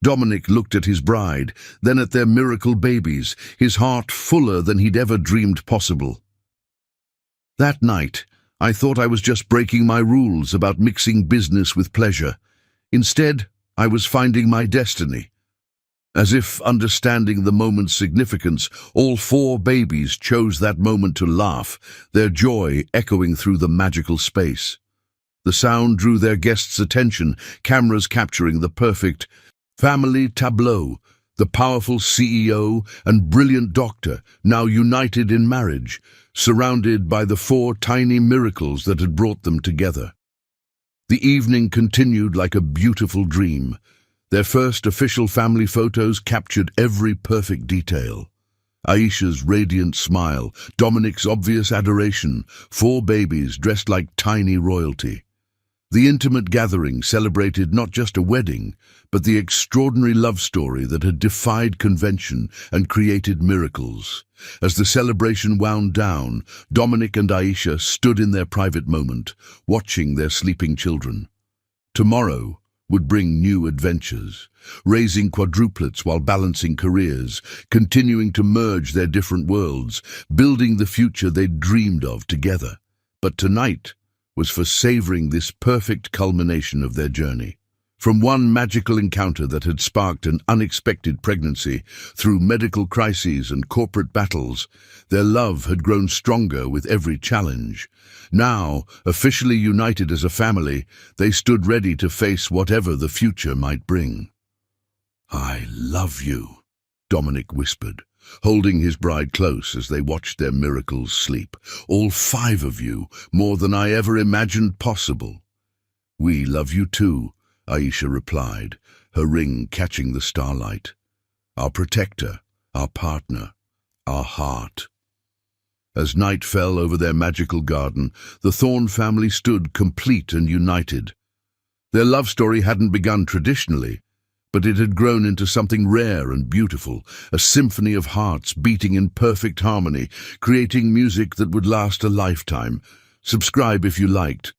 Dominic looked at his bride, then at their miracle babies, his heart fuller than he'd ever dreamed possible. "That night, I thought I was just breaking my rules about mixing business with pleasure. Instead, I was finding my destiny." As if understanding the moment's significance, all 4 babies chose that moment to laugh, their joy echoing through the magical space. The sound drew their guests' attention, cameras capturing the perfect family tableau, the powerful CEO and brilliant doctor, now united in marriage, surrounded by the 4 tiny miracles that had brought them together. The evening continued like a beautiful dream. Their first official family photos captured every perfect detail. Aisha's radiant smile, Dominic's obvious adoration, 4 babies dressed like tiny royalty. The intimate gathering celebrated not just a wedding, but the extraordinary love story that had defied convention and created miracles. As the celebration wound down, Dominic and Aisha stood in their private moment, watching their sleeping children. Tomorrow would bring new adventures, raising quadruplets while balancing careers, continuing to merge their different worlds, building the future they'd dreamed of together. But tonight was for savoring this perfect culmination of their journey. From one magical encounter that had sparked an unexpected pregnancy, through medical crises and corporate battles, their love had grown stronger with every challenge. Now, officially united as a family, they stood ready to face whatever the future might bring. "I love you," Dominic whispered, holding his bride close as they watched their miracles sleep. "All 5 of you, more than I ever imagined possible." "We love you too," Aisha replied, her ring catching the starlight. "Our protector, our partner, our heart." As night fell over their magical garden, the Thorne family stood complete and united. Their love story hadn't begun traditionally, but it had grown into something rare and beautiful, a symphony of hearts beating in perfect harmony, creating music that would last a lifetime. Subscribe if you liked.